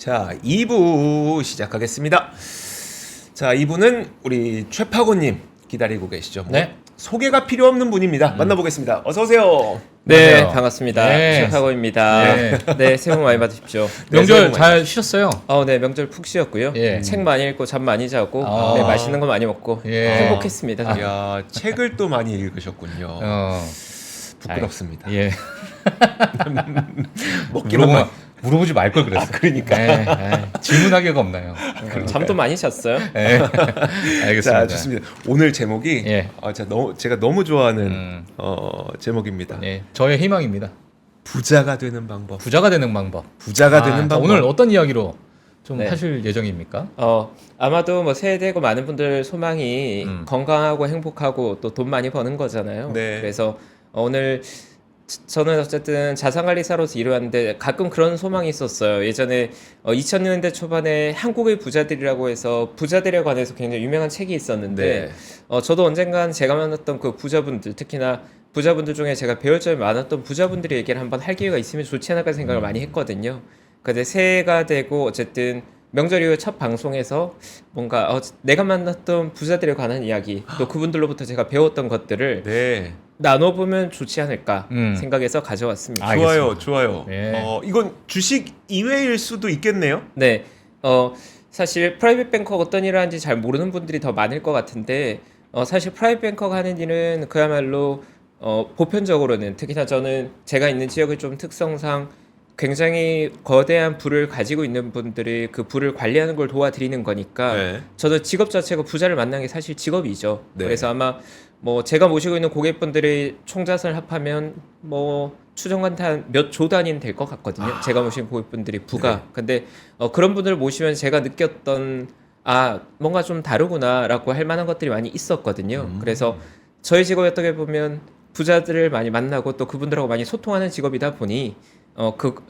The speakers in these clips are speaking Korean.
자, 2부 시작하겠습니다. 자, 2부는 우리 최파고님 기다리고 계시죠? 뭐 네. 소개가 필요 없는 분입니다. 만나보겠습니다. 어서 오세요. 네, 안녕하세요. 반갑습니다. 네. 최카고입니다. 네. 네, 새해 복 많이 받으십시오. 명절 잘 쉬셨어요? 네, 명절 푹 쉬었고요. 예. 책 많이 읽고 잠 많이 자고, 아. 네, 맛있는 거 많이 먹고 예. 행복했습니다. 이야, 책을 또 많이 읽으셨군요. 부끄럽습니다. 예. 먹기로만. 물어보지 말 걸 그랬어. 그러니까. 질문하기가 없나요? 잠도 많이 잤어요. 네. 알겠습니다. 자, 좋습니다. 오늘 제목이 예. 제가 너무 좋아하는 제목입니다. 네, 저의 희망입니다. 부자가 되는 방법. 부자가 되는 방법. 부자가 아, 되는 자, 방법. 오늘 어떤 이야기로 좀 네. 하실 예정입니까? 아마도 뭐 새해 되고 많은 분들 소망이 음. 건강하고 행복하고 또 돈 많이 버는 거잖아요. 네. 그래서 오늘 저는 어쨌든 자산관리사로서 일해왔는데 가끔 그런 소망이 있었어요. 예전에 2000년대 초반에 한국의 부자들이라고 해서 부자들에 관해서 굉장히 유명한 책이 있었는데 저도 언젠간 제가 만났던 그 부자분들, 특히나 부자분들 중에 제가 배울 점이 많았던 부자분들의 얘기를 한번 할 기회가 있으면 좋지 않을까 생각을 많이 했거든요. 근데 새해가 되고 어쨌든 명절 이후 첫 방송에서 뭔가 내가 만났던 부자들에 관한 이야기, 또 그분들로부터 제가 배웠던 것들을 네. 나눠보면 좋지 않을까 음. 생각해서 가져왔습니다. 좋아요, 좋아요. 예. 이건 주식 이외일 수도 있겠네요. 네, 사실 프라이빗 뱅커가 어떤 일을 하는지 잘 모르는 분들이 더 많을 것 같은데 사실 프라이빗 뱅커가 하는 일은 그야말로 보편적으로는 특히나 저는 제가 있는 지역의 좀 특성상 굉장히 거대한 부를 가지고 있는 분들이 그 부를 관리하는 걸 도와드리는 거니까 네. 저도 직업 자체가 부자를 만나는 게 사실 직업이죠. 네. 그래서 아마 뭐 제가 모시고 있는 고객분들의 총자산을 합하면 뭐 추정한 한 몇 조 단위는 될 것 같거든요. 제가 모신 고객분들이 부가. 네. 근데 그런 분들을 모시면 제가 느꼈던 뭔가 좀 다르구나라고 할 만한 것들이 많이 있었거든요. 그래서 저희 직업이 어떻게 보면 부자들을 많이 만나고 또 그분들하고 많이 소통하는 직업이다 보니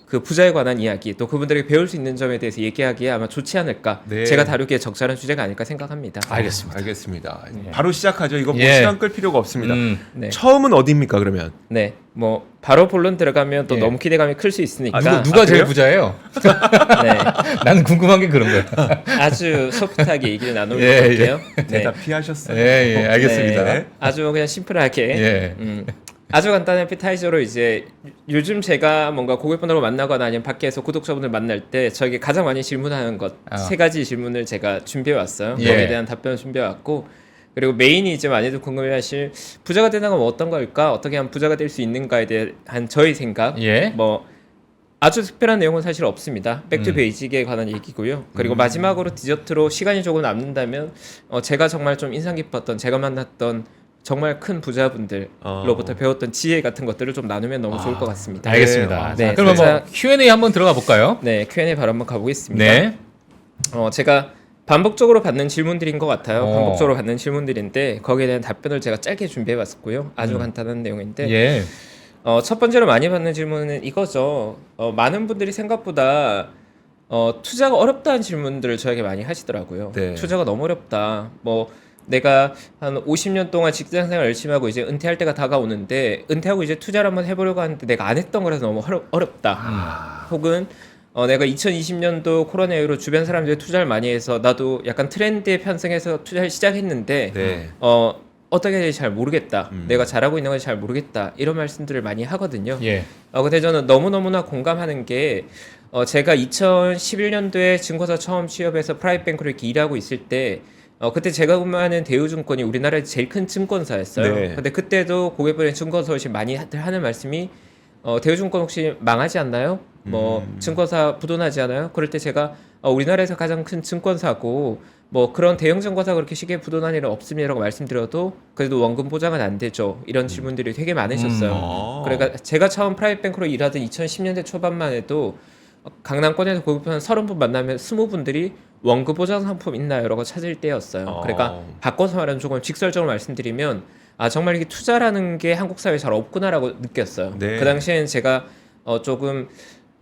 그 부자에 관한 이야기 또 그분들에게 배울 수 있는 점에 대해서 얘기하기에 아마 좋지 않을까. 네. 제가 다루기에 적절한 주제가 아닐까 생각합니다. 알겠습니다. 알겠습니다. 바로 시작하죠. 이거 뭐 예. 시간 끌 필요가 없습니다. 네. 처음은 어디입니까, 그러면? 네, 뭐 바로 본론 들어가면 또 예. 너무 기대감이 클 수 있으니까 누가 제일 그래요? 부자예요? 네, 나는 궁금한 게 그런 거야. 아주 소프트하게 얘기를 나누도록 예, 할게요. 네. 대답 피하셨어요. 예, 알겠습니다. 네, 아주 그냥 심플하게 예. 아주 간단한 피타이저로 이제 요즘 제가 뭔가 고객분들과 만나거나 아니면 밖에서 구독자분들 만날 때 저에게 가장 많이 질문하는 것 세 가지 질문을 제가 준비해 왔어요. 예. 거기에 대한 답변을 준비해 왔고 그리고 메인이 이제 많이들 궁금해하실 부자가 되는 건 어떤 걸까? 어떻게 하면 부자가 될 수 있는가에 대한 저의 생각. 예. 뭐 아주 특별한 내용은 사실 없습니다. 백투 베이직에 관한 얘기고요. 그리고 마지막으로 디저트로 시간이 조금 남는다면 제가 정말 좀 인상 깊었던 제가 만났던 정말 큰 부자분들로부터 배웠던 지혜 같은 것들을 좀 나누면 너무 좋을 것 같습니다. 알겠습니다. 네, 자, 그러면 뭐 자, Q&A 한번 들어가 볼까요? 네, Q&A 바로 한번 가보겠습니다. 네. 제가 반복적으로 받는 질문들인 것 같아요. 어. 반복적으로 받는 질문들인데 거기에 대한 답변을 제가 짧게 준비해봤고요. 아주 간단한 내용인데 예. 첫 번째로 많이 받는 질문은 이거죠. 많은 분들이 생각보다 투자가 어렵다는 질문들을 저에게 많이 하시더라고요. 네. 투자가 너무 어렵다. 뭐 내가 한 50년 동안 직장생활 열심히 하고 이제 은퇴할 때가 다가오는데 은퇴하고 이제 투자를 한번 해보려고 하는데 내가 안 했던 거라서 너무 어렵다. 혹은 내가 2020년도 코로나 이후로 주변 사람들이 투자를 많이 해서 나도 약간 트렌드에 편승해서 투자를 시작했는데 네. 어떻게 해야 될지 잘 모르겠다. 내가 잘하고 있는 건지 잘 모르겠다. 이런 말씀들을 많이 하거든요. 예. 근데 저는 너무너무나 공감하는 게 제가 2011년도에 증권사 처음 취업해서 프라이빗 뱅크로 이렇게 일하고 있을 때 그때 제가 근무하는 대우증권이 우리나라의 제일 큰 증권사였어요. 네. 근데 그때도 고객분의 증권사 오시 많이 하는 말씀이 대우증권 혹시 망하지 않나요? 뭐 증권사 부도나지 않아요? 그럴 때 제가 우리나라에서 가장 큰 증권사고 뭐 그런 대형 증권사 그렇게 쉽게 부도난 일은 없습니다라고 말씀드려도 그래도 원금 보장은 안 되죠. 이런 질문들이 되게 많으셨어요. 그러니까 제가 처음 프라이빗 뱅크로 일하던 2010년대 초반만 해도 강남권에서 고객분 한 30분 만나면 20분들이 원금 보장 상품 있나요? 라고 찾을 때였어요. 그러니까 바꿔서 말하면 조금 직설적으로 말씀드리면 정말 이게 투자라는 게 한국 사회에 잘 없구나라고 느꼈어요. 네. 그 당시엔 제가 조금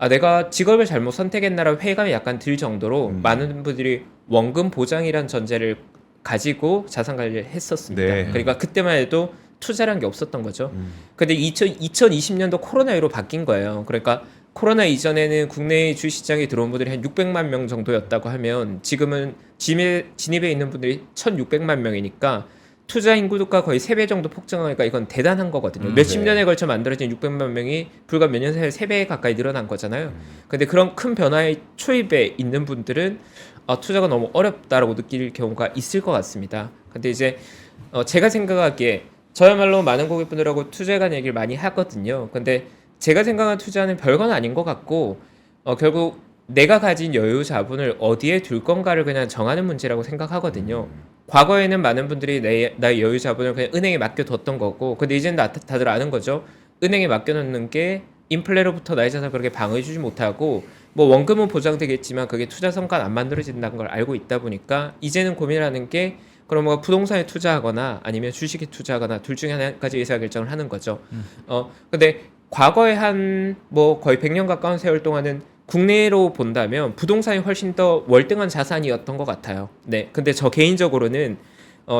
내가 직업을 잘못 선택했나라고 회의감이 약간 들 정도로 많은 분들이 원금 보장이란 전제를 가지고 자산 관리를 했었습니다. 네. 그러니까 그때만 해도 투자란 게 없었던 거죠. 근데 2020년도 코로나 이후로 바뀐 거예요. 그러니까 코로나 이전에는 국내 주식시장에 들어온 분들이 한 600만 명 정도였다고 하면 지금은 진입에 있는 분들이 1,600만 명이니까 투자 인구가 거의 3배 정도 폭증하니까 이건 대단한 거거든요. 몇십 년에 걸쳐 만들어진 600만 명이 불과 몇 년 사이에 3배 가까이 늘어난 거잖아요. 근데 그런 큰 변화의 초입에 있는 분들은 투자가 너무 어렵다라고 느낄 경우가 있을 것 같습니다. 근데 이제 제가 생각하기에 저야말로 많은 고객분들하고 투자에 관한 얘기를 많이 하거든요. 근데 제가 생각하는 투자는 별건 아닌 것 같고 결국 내가 가진 여유 자본을 어디에 둘 건가를 그냥 정하는 문제라고 생각하거든요. 과거에는 많은 분들이 나의 여유 자본을 그냥 은행에 맡겨뒀던 거고, 근데 이제는 다들 아는 거죠. 은행에 맡겨놓는 게 인플레로부터 나의 자산을 그렇게 방어해주지 못하고 뭐 원금은 보장되겠지만 그게 투자 성과는 안 만들어진다는 걸 알고 있다 보니까 이제는 고민하는 게 그럼 뭐 부동산에 투자하거나 아니면 주식에 투자하거나 둘 중에 하나까지 의사결정을 하는 거죠. 근데 과거에 한 뭐 거의 100년 가까운 세월 동안은 국내로 본다면 부동산이 훨씬 더 월등한 자산이었던 것 같아요. 네. 근데 저 개인적으로는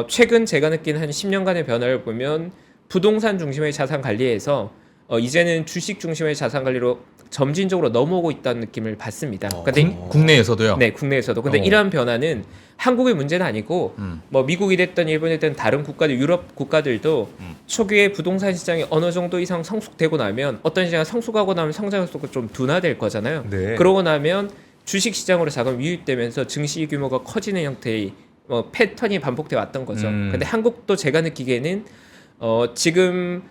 최근 제가 느낀 한 10년간의 변화를 보면 부동산 중심의 자산 관리에서 이제는 주식 중심의 자산 관리로 점진적으로 넘어오고 있다는 느낌을 받습니다. 근데 국내에서도요? 네, 국내에서도. 근데 이러한 변화는 한국의 문제는 아니고 뭐 미국이 됐든 일본이 됐든 다른 국가들, 유럽 국가들도 초기에 부동산 시장이 어느 정도 이상 성숙되고 나면 어떤 시장이 성숙하고 나면 성장 속도가 좀 둔화될 거잖아요. 네. 그러고 나면 주식 시장으로 자금 유입되면서 증시 규모가 커지는 형태의 패턴이 반복돼 왔던 거죠. 근데 한국도 제가 느끼기에는 지금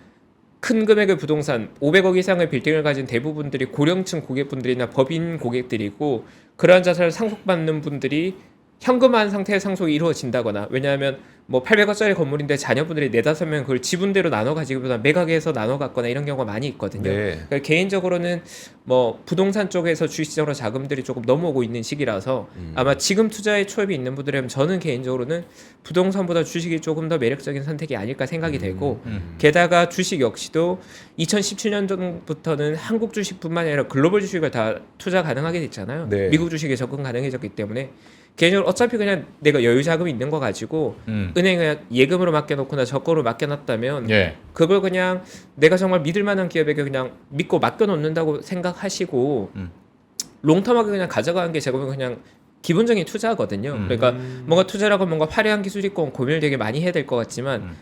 큰 금액의 부동산 500억 이상의 빌딩을 가진 대부분들이 고령층 고객분들이나 법인 고객들이고 그러한 자산을 상속받는 분들이 현금화한 상태의 상속이 이루어진다거나 왜냐하면 뭐 800억짜리 건물인데 자녀분들이 4-5명 그걸 지분대로 나눠 가지기보다 매각해서 나눠 갖거나 이런 경우가 많이 있거든요. 네. 그러니까 개인적으로는 뭐 부동산 쪽에서 주식시장으로 자금들이 조금 넘어오고 있는 시기라서 아마 지금 투자에 초입이 있는 분들이라면 저는 개인적으로는 부동산보다 주식이 조금 더 매력적인 선택이 아닐까 생각이 되고 게다가 주식 역시도 2017년부터는 한국 주식뿐만 아니라 글로벌 주식을 다 투자 가능하게 됐잖아요. 네. 미국 주식에 적응 가능해졌기 때문에 개인적으로 어차피 그냥 내가 여유 자금이 있는 거 가지고 은행에 예금으로 맡겨놓거나 적금으로 맡겨놨다면 예. 그걸 그냥 내가 정말 믿을 만한 기업에게 그냥 믿고 맡겨놓는다고 생각하시고 롱텀하게 그냥 가져가는 게 제가 보면 그냥 기본적인 투자거든요. 그러니까 뭔가 투자라고 뭔가 화려한 기술이 있고 고민을 되게 많이 해야 될 것 같지만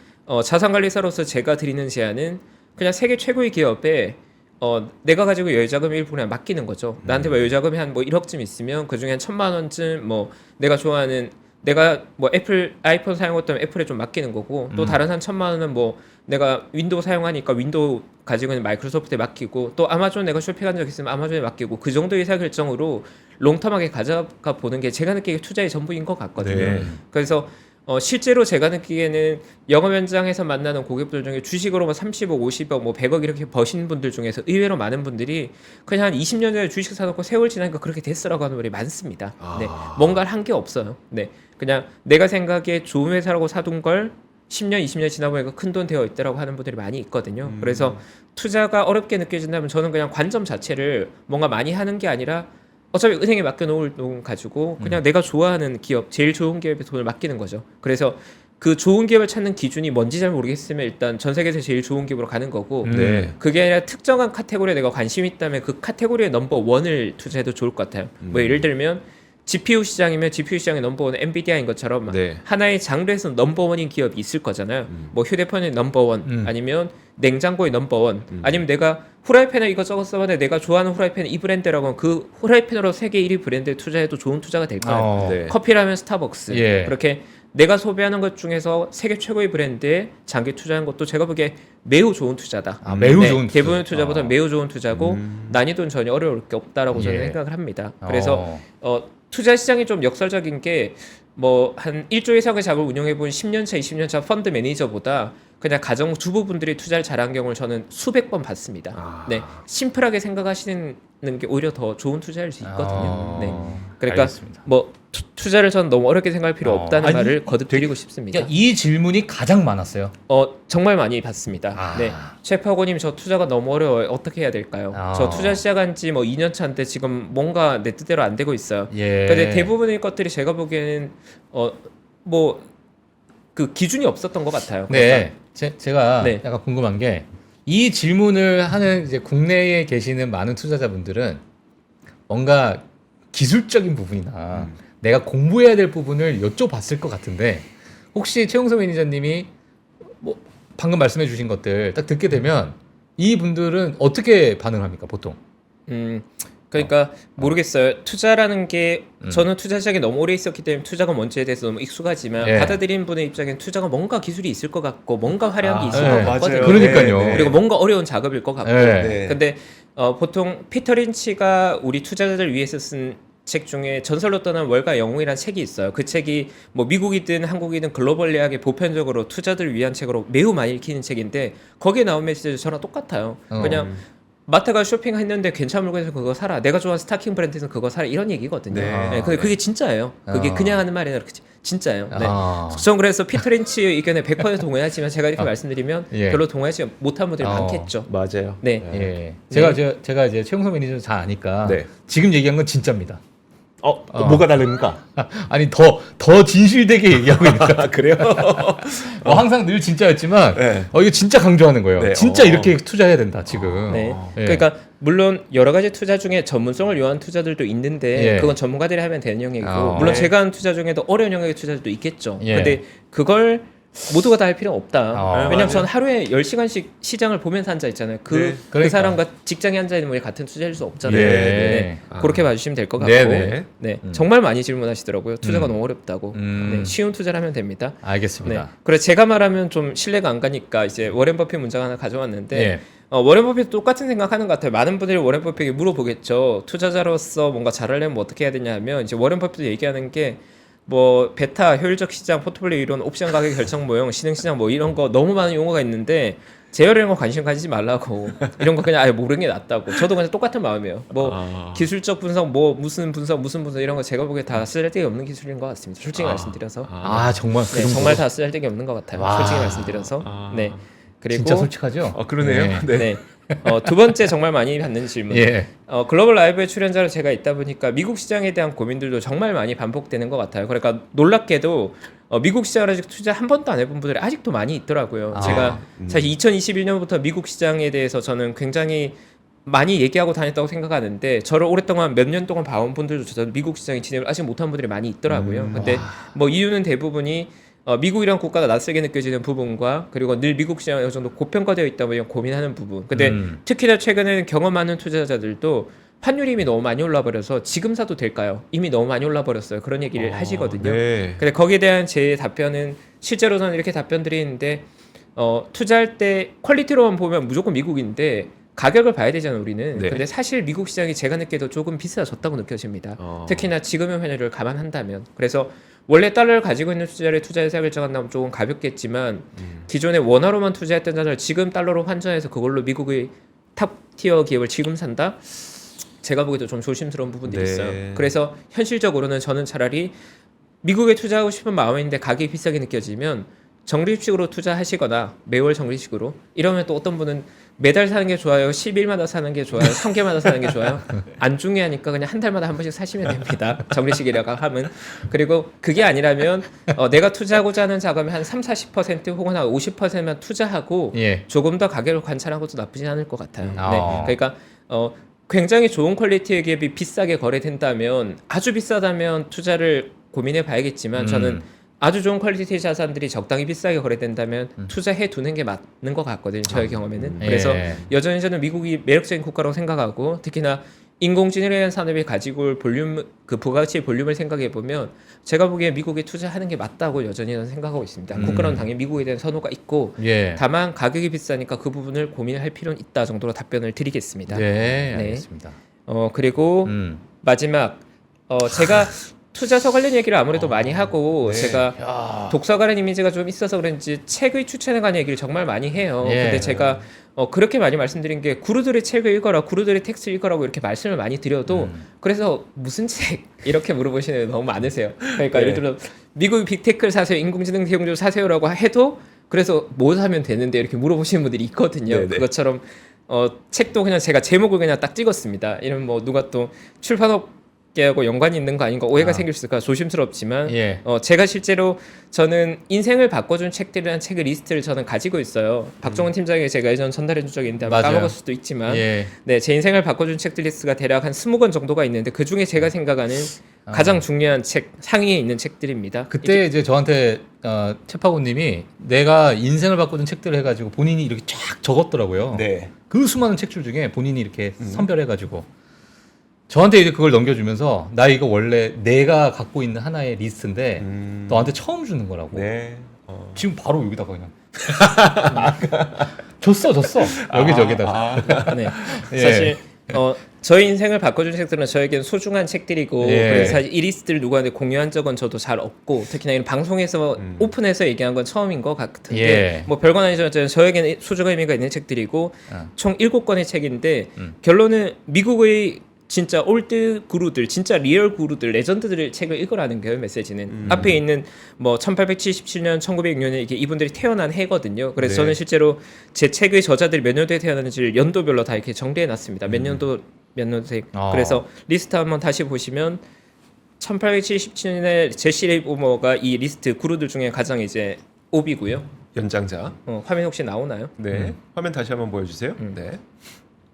자산관리사로서 제가 드리는 제안은 그냥 세계 최고의 기업에 내가 가지고 여유자금 일부 그냥 맡기는 거죠. 나한테 뭐 여유자금이 한 뭐 1억쯤 있으면 그 중에 한 1,000만 원쯤 뭐 내가 좋아하는 내가 뭐 애플 아이폰 사용했다면 애플에 좀 맡기는 거고 또 다른 한 1,000만 원은 뭐 내가 윈도우 사용하니까 윈도우 가지고 있는 마이크로소프트에 맡기고 또 아마존 내가 쇼핑한 적 있으면 아마존에 맡기고 그 정도의 의사결정으로 롱텀하게 가져가 보는 게 제가 느끼기에 투자의 전부인 것 같거든요. 네. 그래서 실제로 제가 느끼기에는 영업 현장에서 만나는 고객들 중에 주식으로 뭐 30억, 50억, 뭐 100억 이렇게 버신 분들 중에서 의외로 많은 분들이 그냥 한 20년 전에 주식 사놓고 세월 지나니까 그렇게 됐어라고 하는 분이 많습니다. 네, 뭔가를 한 게 없어요. 네, 그냥 내가 생각에 좋은 회사라고 사둔 걸 10년, 20년 지나보니까 큰돈 되어 있다라고 하는 분들이 많이 있거든요. 그래서 투자가 어렵게 느껴진다면 저는 그냥 관점 자체를 뭔가 많이 하는 게 아니라 어차피 은행에 맡겨놓을 돈 가지고 그냥 내가 좋아하는 기업, 제일 좋은 기업에 돈을 맡기는 거죠. 그래서 그 좋은 기업을 찾는 기준이 뭔지 잘 모르겠으면 일단 전 세계에서 제일 좋은 기업으로 가는 거고 네. 그게 아니라 특정한 카테고리에 내가 관심이 있다면 그 카테고리의 넘버1을 투자해도 좋을 것 같아요. 뭐 예를 들면 GPU 시장이면 GPU 시장의 넘버1은 엔비디아인 것처럼 네. 하나의 장르에서 넘버1인 기업이 있을 거잖아요. 뭐 휴대폰의 넘버1 아니면 냉장고의 넘버1 아니면 내가 후라이팬을 이것저것 써봤는데 내가 좋아하는 후라이팬은 이 브랜드라고 하면 그 후라이팬으로 세계 1위 브랜드에 투자해도 좋은 투자가 될 거예요. 네. 커피라면 스타벅스. 예. 그렇게 내가 소비하는 것 중에서 세계 최고의 브랜드에 장기 투자하는 것도 제가 보기에 매우 좋은 투자다. 매우 좋은 투자. 대부분의 투자보다 매우 좋은 투자고 난이도는 전혀 어려울 게 없다라고 저는 예. 생각을 합니다. 그래서 투자 시장이 좀 역설적인 게 뭐 한 1조 이상의 자금을 운영해 본 10년차, 20년차 펀드 매니저보다 그냥 가정 주부분들이 투자를 잘한 경우를 저는 수백 번 봤습니다. 네, 심플하게 생각하시는 게 오히려 더 좋은 투자일 수 있거든요. 네, 그러니까 알겠습니다. 뭐 투자를 저는 너무 어렵게 생각할 필요 없다는 아니, 말을 거듭드리고 싶습니다. 그러니까 이 질문이 가장 많았어요. 정말 많이 받습니다. 네, 최파고님 저 투자가 너무 어려워요. 어떻게 해야 될까요? 저 투자 시작한 지 뭐 2년 차인데 지금 뭔가 내 뜻대로 안 되고 있어요. 예. 근데 대부분의 것들이 제가 보기에는 뭐 그 기준이 없었던 것 같아요. 네, 제가 네. 약간 궁금한 게 이 질문을 하는 이제 국내에 계시는 많은 투자자분들은 뭔가 기술적인 부분이나 내가 공부해야 될 부분을 여쭤봤을 것 같은데 혹시 최용서 매니저님이 뭐 방금 말씀해 주신 것들 딱 듣게 되면 이 분들은 어떻게 반응합니까 보통? 그러니까 모르겠어요. 투자라는 게 저는 투자 시작에 너무 오래 있었기 때문에 투자가 뭔지에 대해서 너무 익숙하지만 예. 받아들이는 분의 입장엔 투자가 뭔가 기술이 있을 것 같고 뭔가 화려한 게 있을 예. 것 같거든요. 맞아요. 그러니까요. 네, 네. 그리고 뭔가 어려운 작업일 것 같고. 예. 네. 근데 보통 피터 린치가 우리 투자자들 위해서 쓴 책 중에 전설로 떠난 월가 영웅이라는 책이 있어요. 그 책이 뭐 미국이든 한국이든 글로벌리하게 보편적으로 투자들을 위한 책으로 매우 많이 읽히는 책인데 거기에 나온 메시지도 저랑 똑같아요. 그냥 마트 가 쇼핑했는데 괜찮은 물건에서 그거 사라. 내가 좋아하는 스타킹 브랜드에서 그거 사라. 이런 얘기거든요. 네. 네, 그게 진짜예요. 그게 아. 그냥 하는 말이 아니라 진짜예요. 네. 아. 전 그래서 피터 린치의 의견에 100% 동의하지만 제가 이렇게 말씀드리면 예. 별로 동의하지 못한 분들이 많겠죠. 맞아요. 네. 예. 제가 이제 최용서 매니저 잘 아니까 네. 지금 얘기한 건 진짜입니다. 뭐가 다릅니까? 아니 더 진실되게 얘기하고 있니까 그래요? 항상 늘 진짜였지만 네. 이거 진짜 강조하는 거예요. 네. 진짜 이렇게 투자해야 된다 지금. 네. 예. 그러니까 물론 여러 가지 투자 중에 전문성을 요하는 투자들도 있는데 예. 그건 전문가들이 하면 되는 영역이고 물론 네. 제가 하는 투자 중에도 어려운 영역의 투자들도 있겠죠. 예. 근데 그걸 모두가 다 할 필요는 없다. 왜냐면 맞아요. 저는 하루에 10시간씩 시장을 보면서 앉아 있잖아요. 그 그러니까. 사람과 직장에 앉아 있는 분이 같은 투자일 수 없잖아요. 예. 네. 그렇게 봐주시면 될 것 같고 네네. 네. 정말 많이 질문하시더라고요. 투자가 너무 어렵다고. 음. 네. 쉬운 투자를 하면 됩니다. 네. 알겠습니다. 그래서 제가 말하면 좀 신뢰가 안 가니까 이제 워렌 버핏 문장 하나 가져왔는데 예. 워렌 버핏 똑같은 생각하는 것 같아요. 많은 분들이 워렌 버핏에게 물어보겠죠. 투자자로서 뭔가 잘하려면 뭐 어떻게 해야 되냐 하면 이제 워렌 버핏도 얘기하는 게 뭐 베타, 효율적 시장, 포트폴리오 이론, 옵션 가격 결정 모형, 신흥 시장 뭐 이런 거 너무 많은 용어가 있는데 제어를 이런 거 관심 가지지 말라고 이런 거 그냥 아예 모르는 게 낫다고. 저도 그냥 똑같은 마음이에요. 뭐 기술적 분석, 뭐 무슨 분석 이런 거 제가 보기에 다 쓸데기 없는 기술인 것 같습니다. 솔직히 말씀드려서 정말 그 네, 정도. 정말 다 쓸데기 없는 것 같아요. 와. 솔직히 말씀드려서 네. 그리고 진짜 솔직하죠? 그러네요. 예. 네. 네. 두 번째 정말 많이 받는 질문. 예. 글로벌 라이브의 출연자로 제가 있다 보니까 미국 시장에 대한 고민들도 정말 많이 반복되는 것 같아요. 그러니까 놀랍게도 미국 시장을 아직 투자 한 번도 안 해본 분들이 아직도 많이 있더라고요. 제가 사실 2021년부터 미국 시장에 대해서 저는 굉장히 많이 얘기하고 다녔다고 생각하는데 저를 오랫동안 몇 년 동안 봐온 분들도 저도 미국 시장에 진입을 아직 못한 분들이 많이 있더라고요. 근데 뭐 이유는 대부분이 미국이란 국가가 낯설게 느껴지는 부분과 그리고 늘 미국 시장이 어느 정도 고평가되어 있다 보니 고민하는 부분. 근데 특히나 최근에는 경험 많은 투자자들도 환율이 이미 너무 많이 올라버려서 지금 사도 될까요? 이미 너무 많이 올라버렸어요. 그런 얘기를 하시거든요. 네. 근데 거기에 대한 제 답변은 실제로는 이렇게 답변드리는데 투자할 때 퀄리티로만 보면 무조건 미국인데 가격을 봐야 되잖아요, 우리는. 네. 근데 사실 미국 시장이 제가 느끼도 조금 비싸졌다고 느껴집니다. 특히나 지금의 환율을 감안한다면. 그래서 원래 달러를 가지고 있는 투자를 투자 해서 결정한다면 조금 가볍겠지만 기존에 원화로만 투자했던 자를 지금 달러로 환전해서 그걸로 미국의 탑티어 기업을 지금 산다? 제가 보기에도 좀 조심스러운 부분들이 네. 있어요. 그래서 현실적으로는 저는 차라리 미국에 투자하고 싶은 마음인데 가격이 비싸게 느껴지면 적립식으로 투자하시거나 매월 적립식으로 이러면 또 어떤 분은 매달 사는 게 좋아요, 10일마다 사는 게 좋아요, 3개월마다 사는 게 좋아요. 안 중요하니까 그냥 한 달마다 한 번씩 사시면 됩니다. 적립식이라고 하면. 그리고 그게 아니라면 내가 투자하고자 하는 자금의 한 30-40% 혹은 한 50%만 투자하고 예. 조금 더 가격을 관찰하고도 나쁘진 않을 것 같아요. 아. 네. 그러니까 굉장히 좋은 퀄리티의 기업이 비싸게 거래된다면 아주 비싸다면 투자를 고민해 봐야겠지만 저는 아주 좋은 퀄리티의 자산들이 적당히 비싸게 거래된다면 투자해 두는 게 맞는 것 같거든요. 저의 경험에는. 그래서 예. 여전히 저는 미국이 매력적인 국가라고 생각하고 특히나 인공지능에 대한 산업이 가지고 올 볼륨, 그 부가가치의 볼륨을 생각해 보면 제가 보기에 미국에 투자하는 게 맞다고 여전히 저는 생각하고 있습니다. 국가는 당연히 미국에 대한 선호가 있고 예. 다만 가격이 비싸니까 그 부분을 고민할 필요는 있다 정도로 답변을 드리겠습니다. 네, 네. 알겠습니다. 그리고 마지막 제가 투자서 관련 얘기를 아무래도 많이 하고 제가 독서 관련 이미지가 좀 있어서 그런지 책의 추천에 관한 얘기를 정말 많이 해요. 예. 근데 제가 그렇게 많이 말씀드린 게 구루들의 책을 읽어라, 구루들의 텍스트 읽어라고 이렇게 말씀을 많이 드려도 그래서 무슨 책 이렇게 물어보시는 분이 너무 많으세요. 그러니까 예를 들어 미국 빅테크를 사세요, 인공지능 대용주를 사세요라고 해도 그래서 뭐 사면 되는데 이렇게 물어보시는 분들이 있거든요. 네네. 그것처럼 책도 그냥 제가 제목을 그냥 딱 찍었습니다. 이런 뭐 누가 또 출판업 업계하고 연관이 있는 거 아닌가 오해가 아. 생길 수 있을까 조심스럽지만 예. 제가 실제로 저는 인생을 바꿔준 책들이라는 책의 리스트를 저는 가지고 있어요. 박종원 팀장에게 제가 예전 전달해 준 적이 있는데 아마 맞아요. 까먹을 수도 있지만 예. 네, 제 인생을 바꿔준 책들 리스트가 대략 한 20권 정도가 있는데 그 중에 제가 생각하는 가장 중요한 책 상위에 있는 책들입니다. 그때 이제 저한테 채파고님이 내가 인생을 바꾸는 책들을 해가지고 본인이 이렇게 쫙 적었더라고요. 네. 그 수많은 책줄 중에 본인이 이렇게 선별해가지고 저한테 이제 그걸 넘겨주면서 나 이거 원래 내가 갖고 있는 하나의 리스트인데 너한테 처음 주는 거라고. 네. 지금 바로 여기다가 그냥 줬어 여기다가. 네. 예. 사실 저희 인생을 바꿔준 책들은 저에겐 소중한 책들이고 예. 그래서 사실 이 리스트를 누구한테 공유한 적은 저도 잘 없고 특히나 이런 방송에서 오픈해서 얘기한 건 처음인 것 같은데 예. 뭐 별건 아니지만 저에게는 소중한 의미가 있는 책들이고 총 7권의 책인데 결론은 미국의 진짜 올드 구루들, 진짜 리얼 구루들, 레전드들의 책을 읽으라는 거예요. 메시지는 앞에 있는 뭐 1877년, 1906년 이게 이분들이 태어난 해거든요. 그래서 네. 저는 실제로 제 책의 저자들이 몇 년도에 태어났는지를 연도별로 다 이렇게 정리해놨습니다. 몇 년도 몇 년생. 그래서 리스트 한번 다시 보시면 1877년에 제시 레이버머가 이 리스트 구루들 중에 가장 이제 옵이고요. 연장자. 화면 혹시 나오나요? 네. 화면 다시 한번 보여주세요. 네.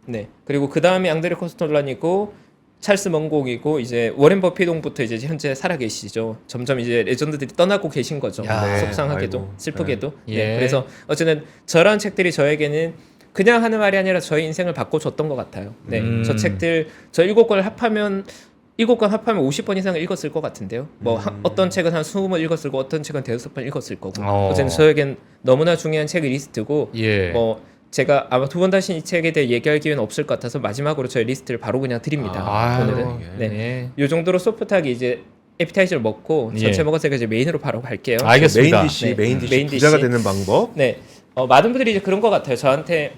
네. 그리고 그 다음에 앙드레 코스톨란이고 찰스 먼곡이고 이제 워렌 버핏동부터 이제 현재 살아계시죠. 점점 이제 레전드들이 떠나고 계신 거죠. 야. 속상하게도 아이고. 슬프게도. 네. 네. 예. 그래서 어쨌든 저런 책들이 저에게는 그냥 하는 말이 아니라 저의 인생을 바꿔줬던 것 같아요. 네. 저 책들 저 7권을 합하면 7권 합하면 50번 이상을 읽었을 것 같은데요. 뭐 어떤 책은 한 20번 읽었을 거고 어떤 책은 대여섯 번 읽었을 거고. 어쨌든 저에겐 너무나 중요한 책의 리스트고 예. 뭐 제가 아마 두 번 다시 이 책에 대해 얘기할 기회는 없을 것 같아서 마지막으로 저의 리스트를 바로 그냥 드립니다. 아유, 오늘은 네. 예. 요 정도로 소프트하게 이제 에피타이저를 먹고 예. 전체 먹었으니까 이제 메인으로 바로 갈게요. 알겠습니다. 메인 디시, 네. 메인 디시 메인 부자가 디시. 되는 방법. 네, 많은 분들이 이제 그런 것 같아요. 저한테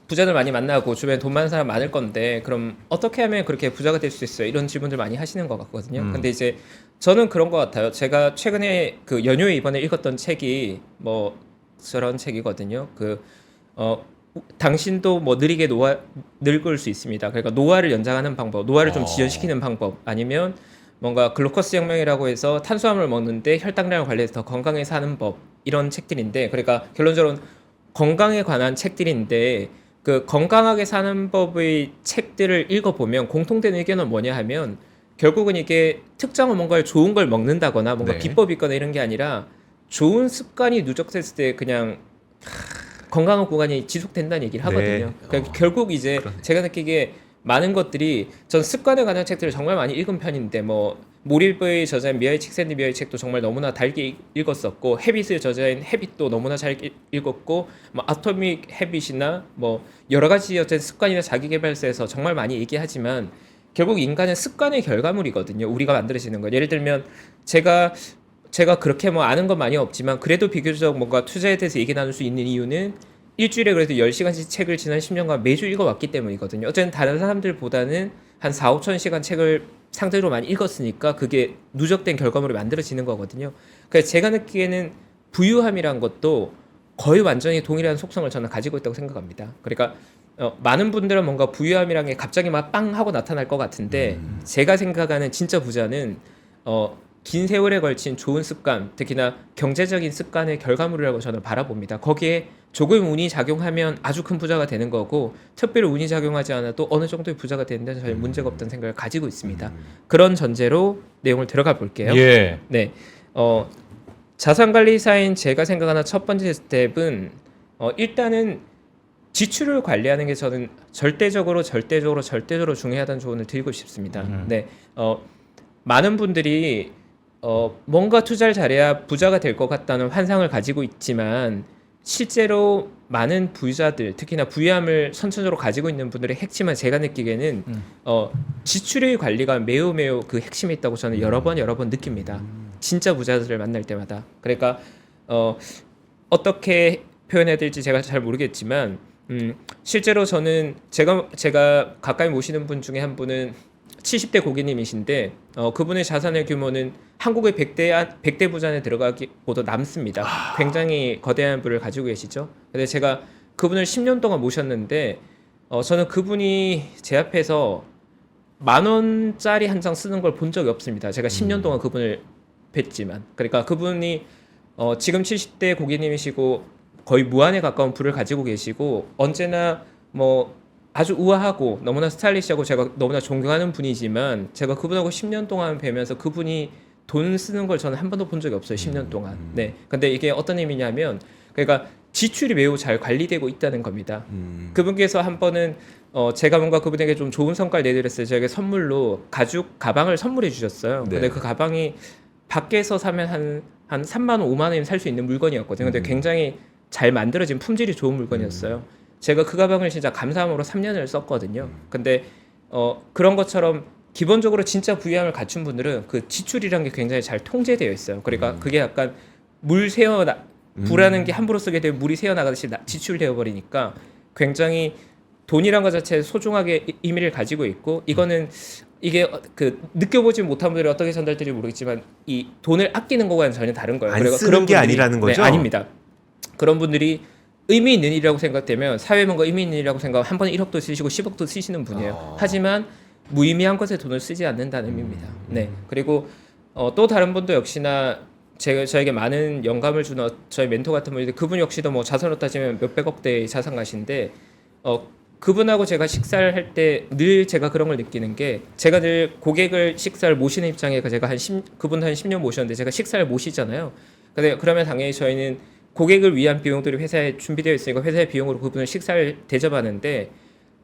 부자들 많이 만나고 주변에 돈 많은 사람 많을 건데 그럼 어떻게 하면 그렇게 부자가 될 수 있어요? 이런 질문들 많이 하시는 것 같거든요. 근데 이제 저는 그런 것 같아요. 제가 최근에 그 연휴에 이번에 읽었던 책이 뭐 저런 책이거든요. 당신도 뭐 느리게 늙을 수 있습니다. 그러니까 노화를 연장하는 방법, 노화를 좀 지연시키는 방법, 아니면 뭔가 글루코스 혁명이라고 해서 탄수화물을 먹는데 혈당량을 관리해서 더 건강하게 사는 법 이런 책들인데 그러니까 결론적으로 건강에 관한 책들인데 그 건강하게 사는 법의 책들을 읽어보면 공통된 의견은 뭐냐 하면 결국은 이게 특정한 뭔가를 좋은 걸 먹는다거나 뭔가 네. 비법이 있거나 이런 게 아니라 좋은 습관이 누적됐을 때 그냥 건강한 구간이 지속된다는 얘기를 하거든요. 네. 그러니까 결국 이제 제가 느끼기에 많은 것들이 전 습관에 관한 책들을 정말 많이 읽은 편인데 뭐 모릴브의 저자인 미하일 칙샌디미어의 책도 정말 너무나 달게 읽었었고 헤빗의 저자인 헤빗도 너무나 잘 읽었고 뭐 아토믹 헤빗이나 뭐 여러 가지 어떤 습관이나 자기계발서에서 정말 많이 얘기하지만 결국 인간은 습관의 결과물이거든요. 우리가 만들어지는 거. 예를 들면 제가 그렇게 뭐 아는 건 많이 없지만 그래도 비교적 뭔가 투자에 대해서 얘기 나눌 수 있는 이유는 일주일에 그래도 10시간씩 책을 지난 10년간 매주 읽어왔기 때문이거든요. 어쨌든 다른 사람들보다는 한 4, 5천 시간 책을 상대로 많이 읽었으니까 그게 누적된 결과물이 만들어지는 거거든요. 그래서 제가 느끼기에는 부유함이란 것도 거의 완전히 동일한 속성을 저는 가지고 있다고 생각합니다. 그러니까 많은 분들은 뭔가 부유함이란 게 갑자기 막 빵 하고 나타날 것 같은데 제가 생각하는 진짜 부자는 긴 세월에 걸친 좋은 습관, 특히나 경제적인 습관의 결과물이라고 저는 바라봅니다. 거기에 조금 운이 작용하면 아주 큰 부자가 되는 거고 특별히 운이 작용하지 않아도 어느 정도의 부자가 되는 데는 전혀 문제가 없다는 생각을 가지고 있습니다. 그런 전제로 내용을 들어가 볼게요. 예. 네, 자산관리사인 제가 생각하는 첫 번째 스텝은 일단은 지출을 관리하는 게 저는 절대적으로 중요하다는 조언을 드리고 싶습니다. 네, 많은 분들이 뭔가 투자를 잘해야 부자가 될 것 같다는 환상을 가지고 있지만 실제로 많은 부자들, 특히나 부유함을 선천적으로 가지고 있는 분들의 핵심은 제가 느끼기에는 지출의 관리가 매우 그 핵심이 있다고 저는 여러 번 느낍니다. 진짜 부자들을 만날 때마다. 그러니까 어떻게 표현해야 될지 제가 잘 모르겠지만 실제로 저는 제가 가까이 모시는 분 중에 한 분은 70대 고객님이신데 그분의 자산의 규모는 한국의 100대 부자 안에 들어가기보다 남습니다. 굉장히 거대한 부를 가지고 계시죠. 근데 제가 그분을 10년 동안 모셨는데 저는 그분이 제 앞에서 10,000원짜리 한 장 쓰는 걸 본 적이 없습니다. 제가 10년 동안 그분을 뵀지만. 그러니까 그분이 지금 70대 고객님이시고 거의 무한에 가까운 부를 가지고 계시고 언제나 뭐 아주 우아하고 너무나 스타일리시하고 제가 너무나 존경하는 분이지만 제가 그분하고 10년 동안 뵈면서 그분이 돈 쓰는 걸 저는 한 번도 본 적이 없어요. 10년 동안. 네. 근데 이게 어떤 의미냐면 그러니까 지출이 매우 잘 관리되고 있다는 겁니다. 그분께서 한 번은 제가 뭔가 그분에게 좀 좋은 성과를 내드렸어요. 저에게 선물로 가죽 가방을 선물해 주셨어요. 네. 근데 그 가방이 밖에서 사면 한 3만 원, 5만 원이면 살 수 있는 물건이었거든요. 근데 굉장히 잘 만들어진 품질이 좋은 물건이었어요. 제가 그 가방을 진짜 감사함으로 3년을 썼거든요. 근데 그런 것처럼 기본적으로 진짜 부유함을 갖춘 분들은 그 지출이라는 게 굉장히 잘 통제되어 있어요. 그러니까 그게 약간 물 부라는 게 함부로 쓰게 되면 물이 새어나가듯이 지출되어 버리니까 굉장히 돈이란 것 자체에 소중하게 의미를 가지고 있고 이거는 이게 그 느껴보지 못한 분들이 어떻게 전달될지 모르겠지만 이 돈을 아끼는 거와는 전혀 다른 거예요. 안 그리고 쓰는 그런 게 분들이- 아니라는 거죠? 네, 아닙니다. 그런 분들이 의미 있는 일이라고 생각되면 사회에 뭔가 의미 있는 일이라고 생각하면 한 번에 1억도 쓰시고 10억도 쓰시는 분이에요. 하지만 무의미한 것에 돈을 쓰지 않는다는 의미입니다. 네. 그리고 또 다른 분도 역시나 저에게 많은 영감을 주는 저희 멘토 같은 분인데 그분 역시도 뭐 자산으로 따지면 몇백억대의 자산가신데 그분하고 제가 식사를 할 때 늘 제가 그런 걸 느끼는 게 제가 늘 고객을 식사를 모시는 입장에 제가 그분 한 10년 모셨는데 제가 식사를 모시잖아요. 근데 그러면 당연히 저희는 고객을 위한 비용들이 회사에 준비되어 있으니까 회사의 비용으로 그분을 식사를 대접하는데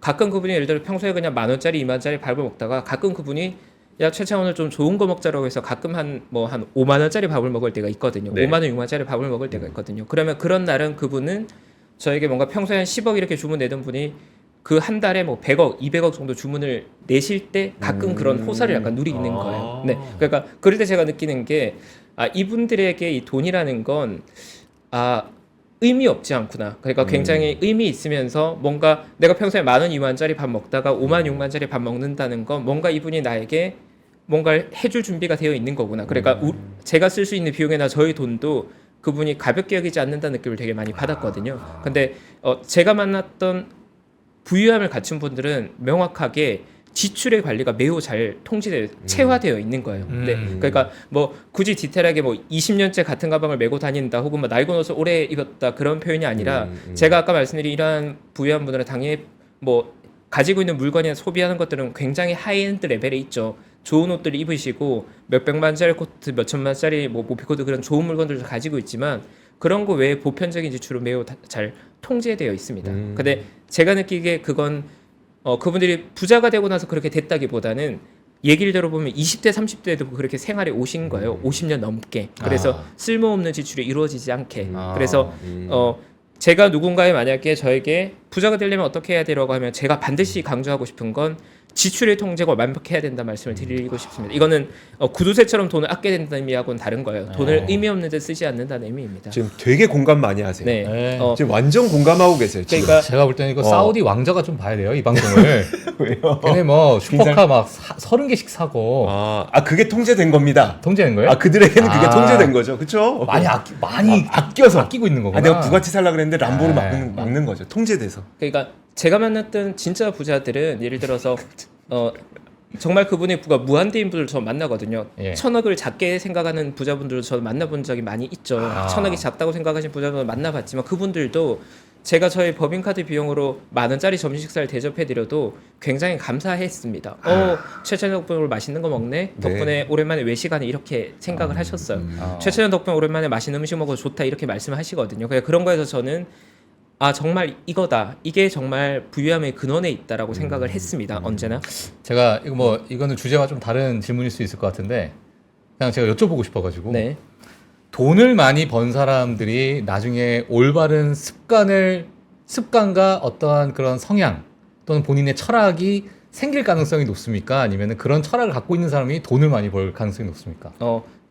가끔 그분이 예를 들어 평소에 그냥 10,000원짜리 20,000원짜리 밥을 먹다가 가끔 그분이 야 최창 오늘 좀 좋은 거 먹자라고 해서 가끔 한 5만 원짜리 밥을 먹을 때가 있거든요. 네. 5만 원, 6만 원짜리 밥을 먹을 때가 있거든요. 그러면 그런 날은 그분은 저에게 뭔가 평소에 한 10억 이렇게 주문 내던 분이 그 한 달에 뭐 100억, 200억 정도 주문을 내실 때 가끔 그런 호사를 약간 누리는 거예요. 네. 그러니까 그럴 때 제가 느끼는 게 이분들에게 이 돈이라는 건 의미 없지 않구나. 그러니까 굉장히 의미 있으면서 뭔가 내가 평소에 10,000원, 20,000원짜리 밥 먹다가 5만, 6만짜리 밥 먹는다는 건 뭔가 이분이 나에게 뭔가를 해줄 준비가 되어 있는 거구나. 그러니까 제가 쓸 수 있는 비용이나 저의 돈도 그분이 가볍게 여기지 않는다는 느낌을 되게 많이 받았거든요. 근데 제가 만났던 부유함을 갖춘 분들은 명확하게 지출의 관리가 매우 잘 통제되어 체화되어 있는 거예요. 네. 그러니까 뭐 굳이 디테일하게 뭐 20년째 같은 가방을 메고 다닌다 혹은 뭐 낡은 옷을 오래 입었다 그런 표현이 아니라 제가 아까 말씀드린 이러한 부유한 분들은 당연히 뭐 가지고 있는 물건이나 소비하는 것들은 굉장히 하이엔드 레벨에 있죠. 좋은 옷들을 입으시고 몇백만짜리 코트, 몇천만짜리 뭐 모피코트 그런 좋은 물건들을 가지고 있지만 그런 거 외에 보편적인 지출은 매우 잘 통제되어 있습니다. 근데 제가 느끼기에 그건 그분들이 부자가 되고 나서 그렇게 됐다기보다는 얘기를 들어보면 20대, 30대에도 그렇게 생활에 오신 거예요. 50년 넘게. 그래서 쓸모없는 지출이 이루어지지 않게. 그래서 제가 누군가에 만약에 저에게 부자가 되려면 어떻게 해야 되라고 하면 제가 반드시 강조하고 싶은 건 지출의 통제가 완벽해야 된다 말씀을 드리고 싶습니다. 이거는 구두쇠처럼 돈을 아껴야 된다는 의미하고는 다른 거예요. 돈을 의미 없는 데 쓰지 않는다는 의미입니다. 지금 되게 공감 많이 하세요. 네. 네. 지금 완전 공감하고 계세요. 지금. 그러니까 제가 볼 때는 이거 사우디 왕자가 좀 봐야 돼요 이 방송을. 왜요? 걔네 뭐 슈퍼카 막 30개씩 사고 그게 통제된 겁니다. 통제된 거예요? 그들에게는 그게 아. 통제된 거죠. 그렇죠? 많이 아껴서 아끼고 있는 거구나. 내가 부가티 살라 그랬는데 람보를 네. 막는 거죠. 통제돼서. 그러니까 제가 만났던 진짜 부자들은 예를 들어서 정말 그분의 부가 무한대인 분들 저 만나거든요. 예. 1,000억을 작게 생각하는 부자분들도 저 만나본 적이 많이 있죠. 1,000억이 작다고 생각하시는 부자분들 만나봤지만 그분들도 제가 저희 법인카드 비용으로 10,000원짜리 점심 식사를 대접해드려도 굉장히 감사했습니다. 최천현 덕분에 오늘 맛있는 거 먹네. 덕분에 오랜만에 외식하네 이렇게 생각을 하셨어요. 최천현 덕분에 오랜만에 맛있는 음식 먹어서 좋다 이렇게 말씀하시거든요. 그런 거에서 저는 정말 이거다. 이게 정말 부유함의 근원에 있다라고 생각을 했습니다. 언제나. 제가 이거는 주제와 좀 다른 질문일 수 있을 것 같은데 그냥 제가 여쭤보고 싶어가지고 네. 돈을 많이 번 사람들이 나중에 올바른 습관과 어떠한 그런 성향 또는 본인의 철학이 생길 가능성이 높습니까? 아니면 그런 철학을 갖고 있는 사람이 돈을 많이 벌 가능성이 높습니까?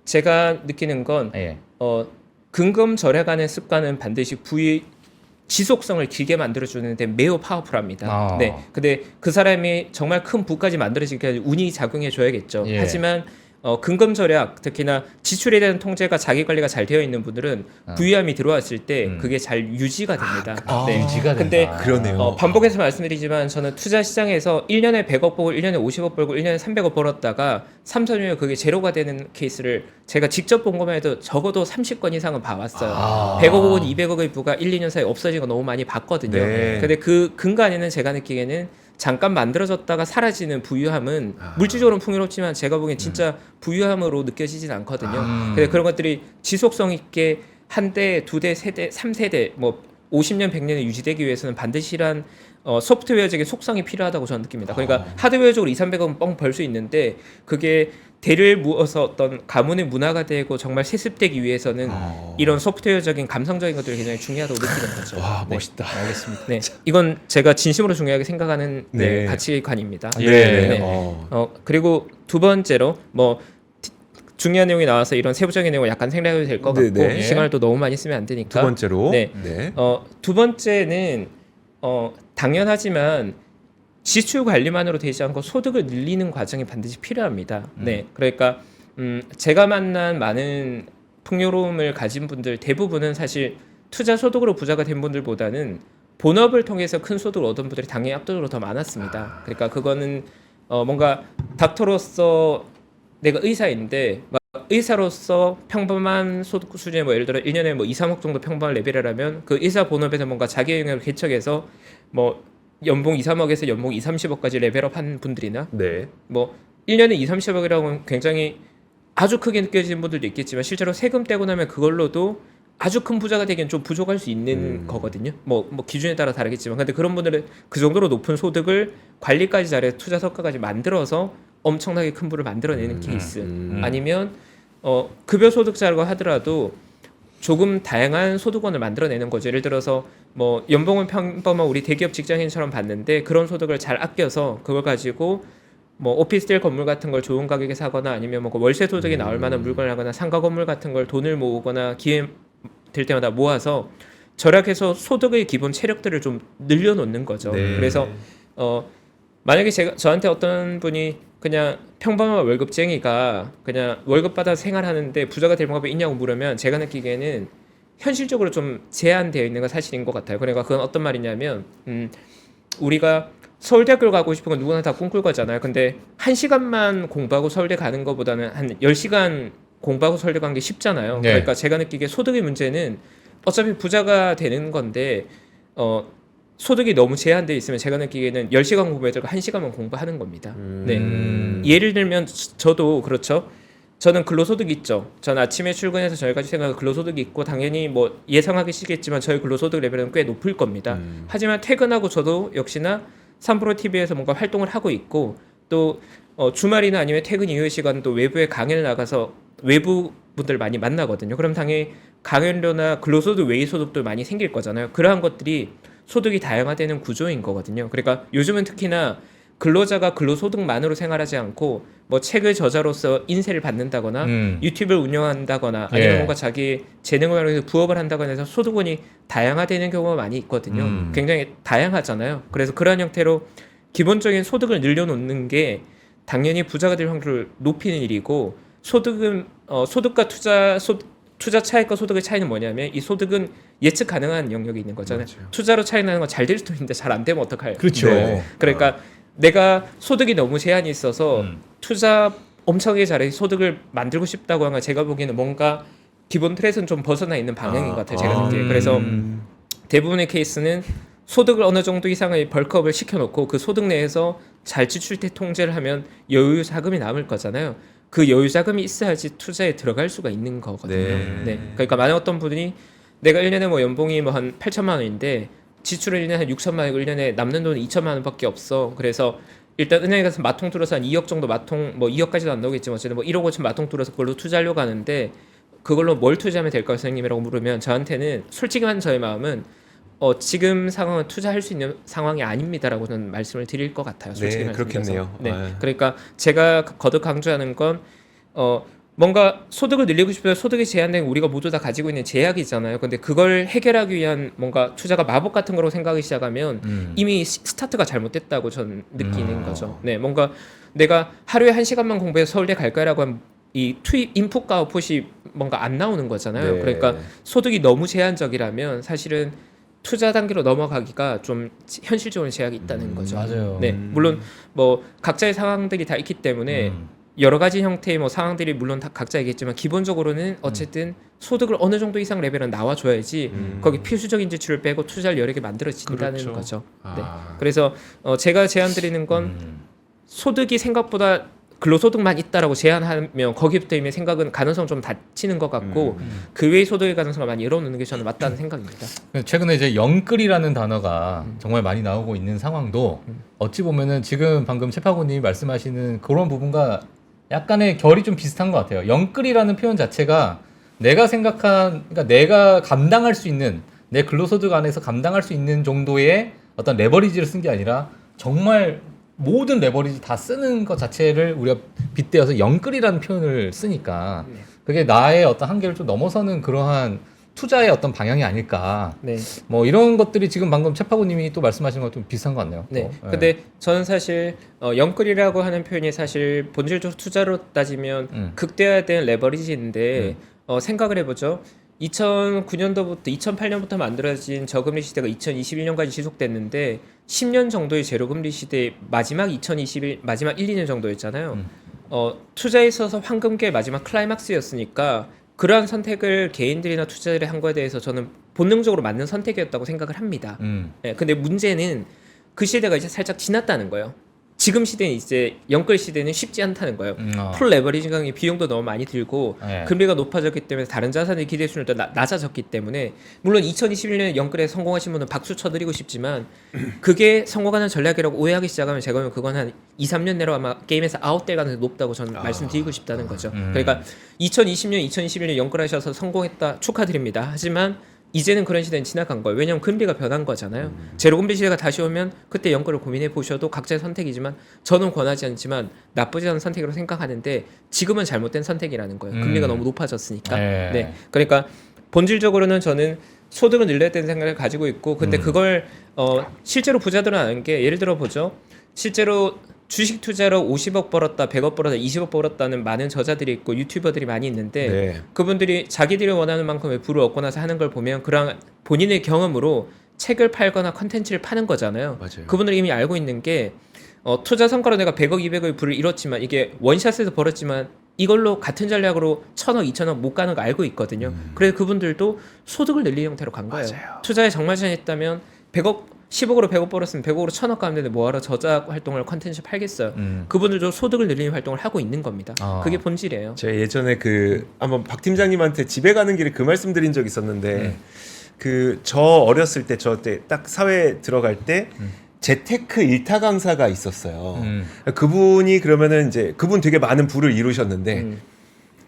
제가 느끼는 건 예. 근검 절약하는 습관은 반드시 지속성을 길게 만들어주는데 매우 파워풀합니다. 네. 근데 그 사람이 정말 큰 부까지 만들어지기 위해 운이 작용해 줘야겠죠. 예. 하지만 근검 절약, 특히나 지출에 대한 통제가 자기 관리가 잘 되어 있는 분들은 부유함이 들어왔을 때 그게 잘 유지가 됩니다. 네. 유지가 된다. 근데 그러네요. 반복해서 말씀드리지만 저는 투자 시장에서 1년에 100억 벌고 1년에 50억 벌고 1년에 300억 벌었다가 3, 4년에 그게 제로가 되는 케이스를 제가 직접 본 것만 해도 적어도 30건 이상은 봐왔어요. 100억 혹은 200억의 부가 1, 2년 사이에 없어진 거 너무 많이 봤거든요. 네. 근데 그 근간에는 제가 느끼기에는 잠깐 만들어졌다가 사라지는 부유함은 물질적으로는 풍요롭지만 제가 보기엔 진짜 부유함으로 느껴지진 않거든요. 근데 그런 것들이 지속성 있게 한 대, 두 대, 세 대, 3세대 뭐 50년, 100년에 유지되기 위해서는 반드시 이런 소프트웨어적인 속성이 필요하다고 저는 느낍니다. 그러니까 하드웨어적으로 2, 300원 뻥 벌 수 있는데 그게 대를 모아서 어떤 가문의 문화가 되고 정말 세습되기 위해서는 이런 소프트웨어적인 감성적인 것들이 굉장히 중요하다고 느끼는 거죠. 와, 네. 멋있다. 알겠습니다. 네, 이건 제가 진심으로 중요하게 생각하는 네. 가치관입니다. 네. 네. 그리고 두 번째로 뭐 중요한 내용이 나와서 이런 세부적인 내용을 약간 생략해도 될 것 같고 네. 시간을 또 너무 많이 쓰면 안 되니까. 두 번째로. 네. 네. 두 번째는 당연하지만 지출 관리만으로 되지 않고 소득을 늘리는 과정이 반드시 필요합니다. 네, 그러니까 제가 만난 많은 풍요로움을 가진 분들 대부분은 사실 투자 소득으로 부자가 된 분들보다는 본업을 통해서 큰 소득을 얻은 분들이 당연히 압도적으로 더 많았습니다. 그러니까 그거는 뭔가 닥터로서 내가 의사인데 의사로서 평범한 소득 수준에 뭐 예를 들어 1년에 뭐 2, 3억 정도 평범한 레벨이라면 그 의사 본업에서 뭔가 자기 영역을 개척해서 뭐 연봉 2, 3억에서 연봉 2, 30억까지 레벨업 한 분들이나 네. 뭐 1년에 2, 30억이라고 굉장히 아주 크게 느껴지는 분들도 있겠지만 실제로 세금 떼고 나면 그걸로도 아주 큰 부자가 되기엔 좀 부족할 수 있는 거거든요. 뭐 기준에 따라 다르겠지만 근데 그런 분들은 그 정도로 높은 소득을 관리까지 잘해서 투자 성과까지 만들어서 엄청나게 큰 부를 만들어내는 케이스 아니면 급여 소득자라고 하더라도 조금 다양한 소득원을 만들어내는 거죠. 예를 들어서 뭐 연봉은 평범한 우리 대기업 직장인처럼 받는데 그런 소득을 잘 아껴서 그걸 가지고 뭐 오피스텔 건물 같은 걸 좋은 가격에 사거나 아니면 뭐 월세 소득이 나올 만한 물건을 하거나 상가 건물 같은 걸 돈을 모으거나 기회 될 때마다 모아서 절약해서 소득의 기본 체력들을 좀 늘려놓는 거죠. 네. 그래서 만약에 저한테 어떤 분이 그냥 평범한 월급쟁이가 그냥 월급 받아 생활하는데 부자가 될 방법이 있냐고 물으면 제가 느끼기에는 현실적으로 좀 제한되어 있는 건 사실인 것 같아요. 그러니까 그건 어떤 말이냐면 우리가 서울대학교를 가고 싶은 건 누구나 다 꿈꿀 거잖아요. 근데 1시간만 공부하고 서울대 가는 것보다는 한 10시간 공부하고 서울대 가는 게 쉽잖아요. 네. 그러니까 제가 느끼기에 소득의 문제는 어차피 부자가 되는 건데 소득이 너무 제한되어 있으면 제가 느끼기에는 10시간 공부해도 1시간만 공부하는 겁니다. 네. 예를 들면 저도 그렇죠. 저는 근로소득이 있죠. 전 아침에 출근해서 저희까지 생각하는 근로소득이 있고 당연히 뭐 예상하기 쉽겠지만 저희 근로소득 레벨은 꽤 높을 겁니다. 하지만 퇴근하고 저도 역시나 3프로TV에서 뭔가 활동을 하고 있고 또 주말이나 아니면 퇴근 이후의 시간도 외부에 강연을 나가서 외부 분들 많이 만나거든요. 그럼 당연히 강연료나 근로소득 외의 소득도 많이 생길 거잖아요. 그러한 것들이 소득이 다양화되는 구조인 거거든요. 그러니까 요즘은 특히나 근로자가 근로소득만으로 생활하지 않고 뭐 책을 저자로서 인세를 받는다거나 유튜브를 운영한다거나 아니면 뭔가 자기 재능을 활용해서 부업을 한다거나 해서 소득원이 다양화되는 경우가 많이 있거든요. 굉장히 다양하잖아요. 그래서 그러한 형태로 기본적인 소득을 늘려놓는 게 당연히 부자가 될 확률을 높이는 일이고 소득은 소득과 투자 차익과 소득의 차이는 뭐냐면 이 소득은 예측 가능한 영역이 있는 거잖아요. 맞아요. 투자로 차이 나는 건 잘 될 수도 있는데 잘 안 되면 어떡할? 그렇죠. 네. 그러니까 내가 소득이 너무 제한이 있어서 투자 엄청나게 잘해서 소득을 만들고 싶다고 하면 제가 보기에는 뭔가 기본 틀에서는 좀 벗어나 있는 방향인 것 같아요. 제가 느끼기에. 그래서 대부분의 케이스는 소득을 어느 정도 이상의 벌크업을 시켜놓고 그 소득 내에서 잘 지출대 통제를 하면 여유 자금이 남을 거잖아요. 그 여유 자금이 있어야지 투자에 들어갈 수가 있는 거거든요. 네. 그러니까 만약 어떤 분이 내가 1년에 뭐 연봉이 뭐 한 8천만 원인데 지출은 1년에 한 6천만 원이고 1년에 남는 돈은 2천만 원밖에 없어. 그래서 일단 은행에 가서 마통 뚫어서 한 2억 정도 마통 뭐 2억까지도 안 나오겠지만 어쨌든 뭐 1억 5천 마통 뚫어서 그걸로 투자하려고 하는데 그걸로 뭘 투자하면 될까요, 선생님이라고 물으면 저한테는 솔직한 저의 마음은 지금 상황은 투자할 수 있는 상황이 아닙니다라고 저는 말씀을 드릴 것 같아요. 솔직히 네, 말씀드려서. 그렇겠네요. 네, 아유. 그러니까 제가 거듭 강조하는 건 뭔가 소득을 늘리고 싶으면 소득이 제한된 우리가 모두 다 가지고 있는 제약이잖아요. 근데 그걸 해결하기 위한 뭔가 투자가 마법 같은 거로 생각하기 시작하면 이미 스타트가 잘못됐다고 저는 느끼는 거죠. 네, 뭔가 내가 하루에 1시간만 공부해서 서울대 갈 거라고 하면 이 투입 인풋과 아웃풋이 뭔가 안 나오는 거잖아요. 네. 그러니까 소득이 너무 제한적이라면 사실은 투자 단계로 넘어가기가 좀 현실적으로 제약이 있다는 거죠. 맞아요. 네, 물론 뭐 각자의 상황들이 다 있기 때문에 여러 가지 형태의 뭐 상황들이 물론 다 각자 있겠지만 기본적으로는 어쨌든 소득을 어느 정도 이상 레벨은 나와줘야지 거기 필수적인 지출을 빼고 투자를 여러 개 만들어진다는 그렇죠. 거죠. 네. 아. 그래서 제가 제안드리는 건 소득이 생각보다 근로소득만 있다라고 제한하면 거기부터 이미 생각은 가능성 좀 닫히는 것 같고 그 외의 소득의 가능성을 많이 열어놓는 게 저는 맞다는 생각입니다. 최근에 이제 영끌이라는 단어가 정말 많이 나오고 있는 상황도 어찌 보면은 지금 방금 최파고님이 말씀하시는 그런 부분과 약간의 결이 좀 비슷한 것 같아요. 영끌이라는 표현 자체가 내가 생각한, 그러니까 내가 감당할 수 있는 내 근로소득 안에서 감당할 수 있는 정도의 어떤 레버리지를 쓴 게 아니라 정말 모든 레버리지 다 쓰는 것 자체를 우리가 빗대어서 영끌이라는 표현을 쓰니까 그게 나의 어떤 한계를 좀 넘어서는 그러한 투자의 어떤 방향이 아닐까. 네. 뭐 이런 것들이 지금 방금 최파고님이 또 말씀하신 것 좀 비슷한 것 같네요. 네. 또. 근데 저는 사실 영끌이라고 하는 표현이 사실 본질적으로 투자로 따지면 극대화된 레버리지인데 생각을 해보죠. 2009년도부터 2008년부터 만들어진 저금리 시대가 2021년까지 지속됐는데 10년 정도의 제로금리 시대 마지막 2021 마지막 1, 2년 정도였잖아요. 투자에 있어서 황금기의 마지막 클라이막스였으니까 그러한 선택을 개인들이나 투자자들이 한 거에 대해서 저는 본능적으로 맞는 선택이었다고 생각을 합니다. 예, 근데 문제는 그 시대가 이제 살짝 지났다는 거예요. 지금 시대는 이제 영끌 시대는 쉽지 않다는 거예요. 풀 레버리징 강의 비용도 너무 많이 들고 네. 금리가 높아졌기 때문에 다른 자산의 기대 수준도 낮아졌기 때문에 물론 2021년에 영끌에 성공하신 분은 박수 쳐드리고 싶지만 그게 성공하는 전략이라고 오해하기 시작하면 제가 보면 그건 한 2, 3년 내로 아마 게임에서 아웃될 가능성이 높다고 저는 말씀드리고 싶다는 거죠. 그러니까 2020년, 2021년 영끌하셔서 성공했다 축하드립니다. 하지만 이제는 그런 시대는 지나간 거예요. 왜냐하면 금리가 변한 거잖아요. 제로금리 시대가 다시 오면 그때 영끌을 고민해 보셔도 각자의 선택이지만 저는 권하지 않지만 나쁘지 않은 선택으로 생각하는데 지금은 잘못된 선택이라는 거예요. 금리가 너무 높아졌으니까. 네. 네. 그러니까 본질적으로는 저는 소득을 늘려야 되는 생각을 가지고 있고 근데 그걸 실제로 부자들은 아는 게 예를 들어 보죠. 실제로 주식 투자로 50억 벌었다, 100억 벌었다, 20억 벌었다는 많은 저자들이 있고 유튜버들이 많이 있는데 네. 그분들이 자기들이 원하는 만큼의 부를 얻고 나서 하는 걸 보면 그런 본인의 경험으로 책을 팔거나 컨텐츠를 파는 거잖아요. 맞아요. 그분들이 이미 알고 있는 게 투자 성과로 내가 100억, 200억의 부를 잃었지만 이게 원샷에서 벌었지만 이걸로 같은 전략으로 1000억, 2000억 못 가는 거 알고 있거든요. 그래서 그분들도 소득을 늘리는 형태로 간 거예요. 맞아요. 투자에 정말 잘했다면 100억 10억으로 100억 벌었으면 100억으로 1000억 가면 되는데 뭐하러 저자 활동을 컨텐츠 팔겠어요. 그분들도 소득을 늘리는 활동을 하고 있는 겁니다. 그게 본질이에요. 제가 예전에 한번 박 팀장님한테 집에 가는 길에 그 말씀드린 적 있었는데 저 어렸을 때 저 때 딱 사회 들어갈 때 재테크 일타 강사가 있었어요. 그분이 그러면은 이제 그분 되게 많은 부를 이루셨는데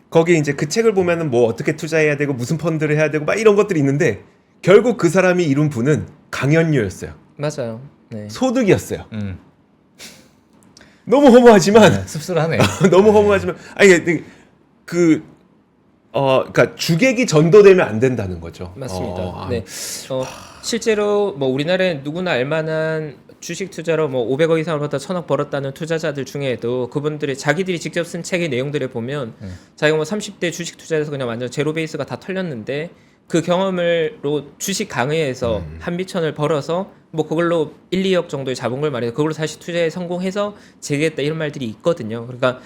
거기 이제 그 책을 보면은 뭐 어떻게 투자해야 되고 무슨 펀드를 해야 되고 막 이런 것들이 있는데 결국 그 사람이 이룬 부는 강연료였어요. 맞아요. 네. 소득이었어요. 너무 허무하지만 씁쓸하네. 너무 허무하지만 아니 그러니까 주객이 전도되면 안 된다는 거죠. 맞습니다. 네. 실제로 뭐 우리나라에 누구나 알만한 주식 투자로 뭐 500억 이상을 벌었다 1000억 벌었다는 투자자들 중에도 그분들이 자기들이 직접 쓴 책의 내용들을 보면 자기가 뭐 30대 주식 투자에서 그냥 완전 제로 베이스가 다 털렸는데 그 경험으로 주식 강의에서 한비천을 벌어서 뭐 그걸로 1, 2억 정도의 자본금을 마련해서 그걸로 다시 투자에 성공해서 재개했다 이런 말들이 있거든요. 그러니까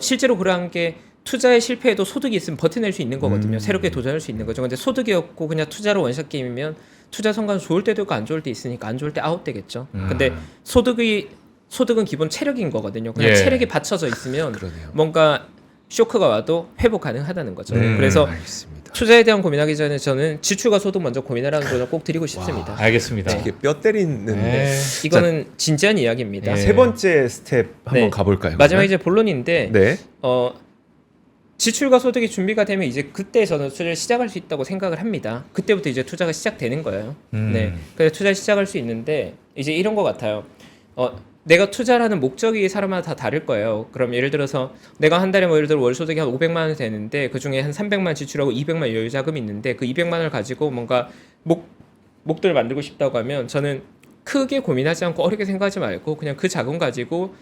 실제로 그러한 게 투자에 실패해도 소득이 있으면 버텨낼 수 있는 거거든요. 새롭게 도전할 수 있는 거죠. 근데 소득이 없고 그냥 투자로 원샷 게임이면 투자 성과는 좋을 때도 있고 안 좋을 때 있으니까 안 좋을 때 아웃되겠죠. 근데 소득은 기본 체력인 거거든요. 그냥 체력이 받쳐져 있으면 그러네요. 뭔가 쇼크가 와도 회복 가능하다는 거죠. 그래서 알겠습니다. 투자에 대한 고민하기 전에 저는 지출과 소득 먼저 고민하라는 조언을 꼭 드리고 싶습니다. 알겠습니다. 이게 뼈 때리는데 네. 이거는 진지한 이야기입니다. 네. 세 번째 스텝 한번 네. 가볼까요? 마지막 그러면? 이제 본론인데 네. 지출과 소득이 준비가 되면 이제 그때 저는 투자를 시작할 수 있다고 생각을 합니다. 그때부터 이제 투자가 시작되는 거예요. 네. 그래서 투자 시작할 수 있는데 이제 이런 것 같아요. 내가 투자라는 목적이 사람마다 다 다를 거예요. 그럼 예를 들어서 내가 한 달에 뭐 예를 들어 월 소득이 한 500만 원 되는데 그 중에 한 300만 지출하고 200만 여유 자금이 있는데 그 200만 원을 가지고 뭔가 목돈을 만들고 싶다고 하면 저는 크게 고민하지 않고 어렵게 생각하지 말고 그냥 그 자금 가지고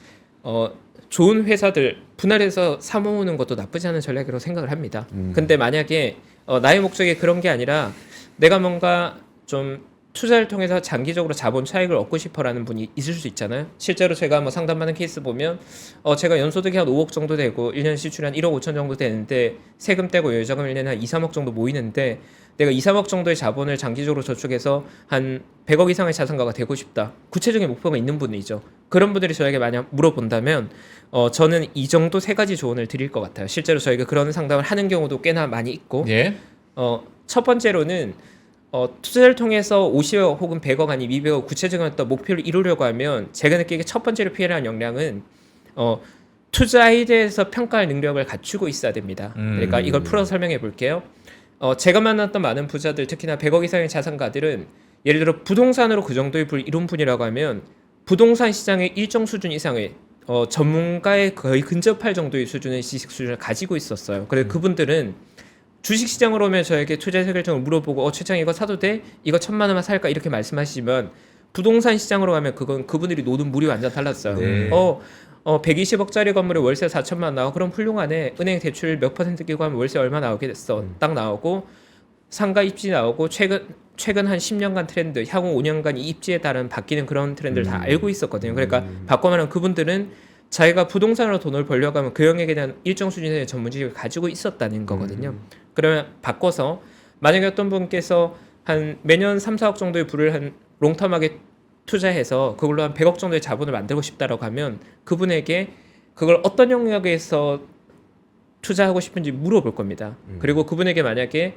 좋은 회사들 분할해서 사모으는 것도 나쁘지 않은 전략이라고 생각을 합니다. 근데 만약에 나의 목적이 그런 게 아니라 내가 뭔가 좀 투자를 통해서 장기적으로 자본 차익을 얻고 싶어라는 분이 있을 수 있잖아요. 실제로 제가 뭐 상담받는 케이스 보면 제가 연소득이 한 5억 정도 되고 1년 지출이 한 1억 5천 정도 되는데 세금 떼고 여유자금 1년에 한 2, 3억 정도 모이는데 내가 2, 3억 정도의 자본을 장기적으로 저축해서 한 100억 이상의 자산가가 되고 싶다. 구체적인 목표가 있는 분이죠. 그런 분들이 저에게 만약 물어본다면 저는 이 정도 세 가지 조언을 드릴 것 같아요. 실제로 저희가 그런 상담을 하는 경우도 꽤나 많이 있고 예. 첫 번째로는 투자를 통해서 50억 혹은 100억 아니 200억 구체적인 어떤 목표를 이루려고 하면 제가 느끼기에 첫 번째로 필요한 역량은 투자에 대해서 평가할 능력을 갖추고 있어야 됩니다. 그러니까 이걸 풀어서 설명해 볼게요. 제가 만났던 많은 부자들 특히나 100억 이상의 자산가들은 예를 들어 부동산으로 그 정도의 부를 이룬 분이라고 하면 부동산 시장의 일정 수준 이상의 전문가에 거의 근접할 정도의 수준의 지식 수준을 가지고 있었어요. 그래서 그분들은 주식시장으로 오면 저에게 투자 결정을 물어보고 최창 이거 사도 돼? 이거 1,000만 원만 살까? 이렇게 말씀하시지만 부동산 시장으로 가면 그건 그분들이 노는 물이 완전 달랐어요. 네. 120억짜리 건물에 월세 4천만 원 나와 그럼 훌륭하네. 은행 대출 몇 % 끼고 하면 월세 얼마 나오게 됐어. 딱 나오고 상가 입지 나오고 최근 한 10년간 트렌드, 향후 5년간 이 입지에 따른 바뀌는 그런 트렌드를 다 알고 있었거든요. 그러니까 바꿔 말하면 그분들은 자기가 부동산으로 돈을 벌려고 하면 그 영역에 대한 일정 수준의 전문 지식을 가지고 있었다는 거거든요. 그러면 바꿔서 만약에 어떤 분께서 한 매년 3, 4억 정도의 부를 한 롱텀하게 투자해서 그걸로 한 100억 정도의 자본을 만들고 싶다라고 하면 그분에게 그걸 어떤 영역에서 투자하고 싶은지 물어볼 겁니다. 그리고 그분에게 만약에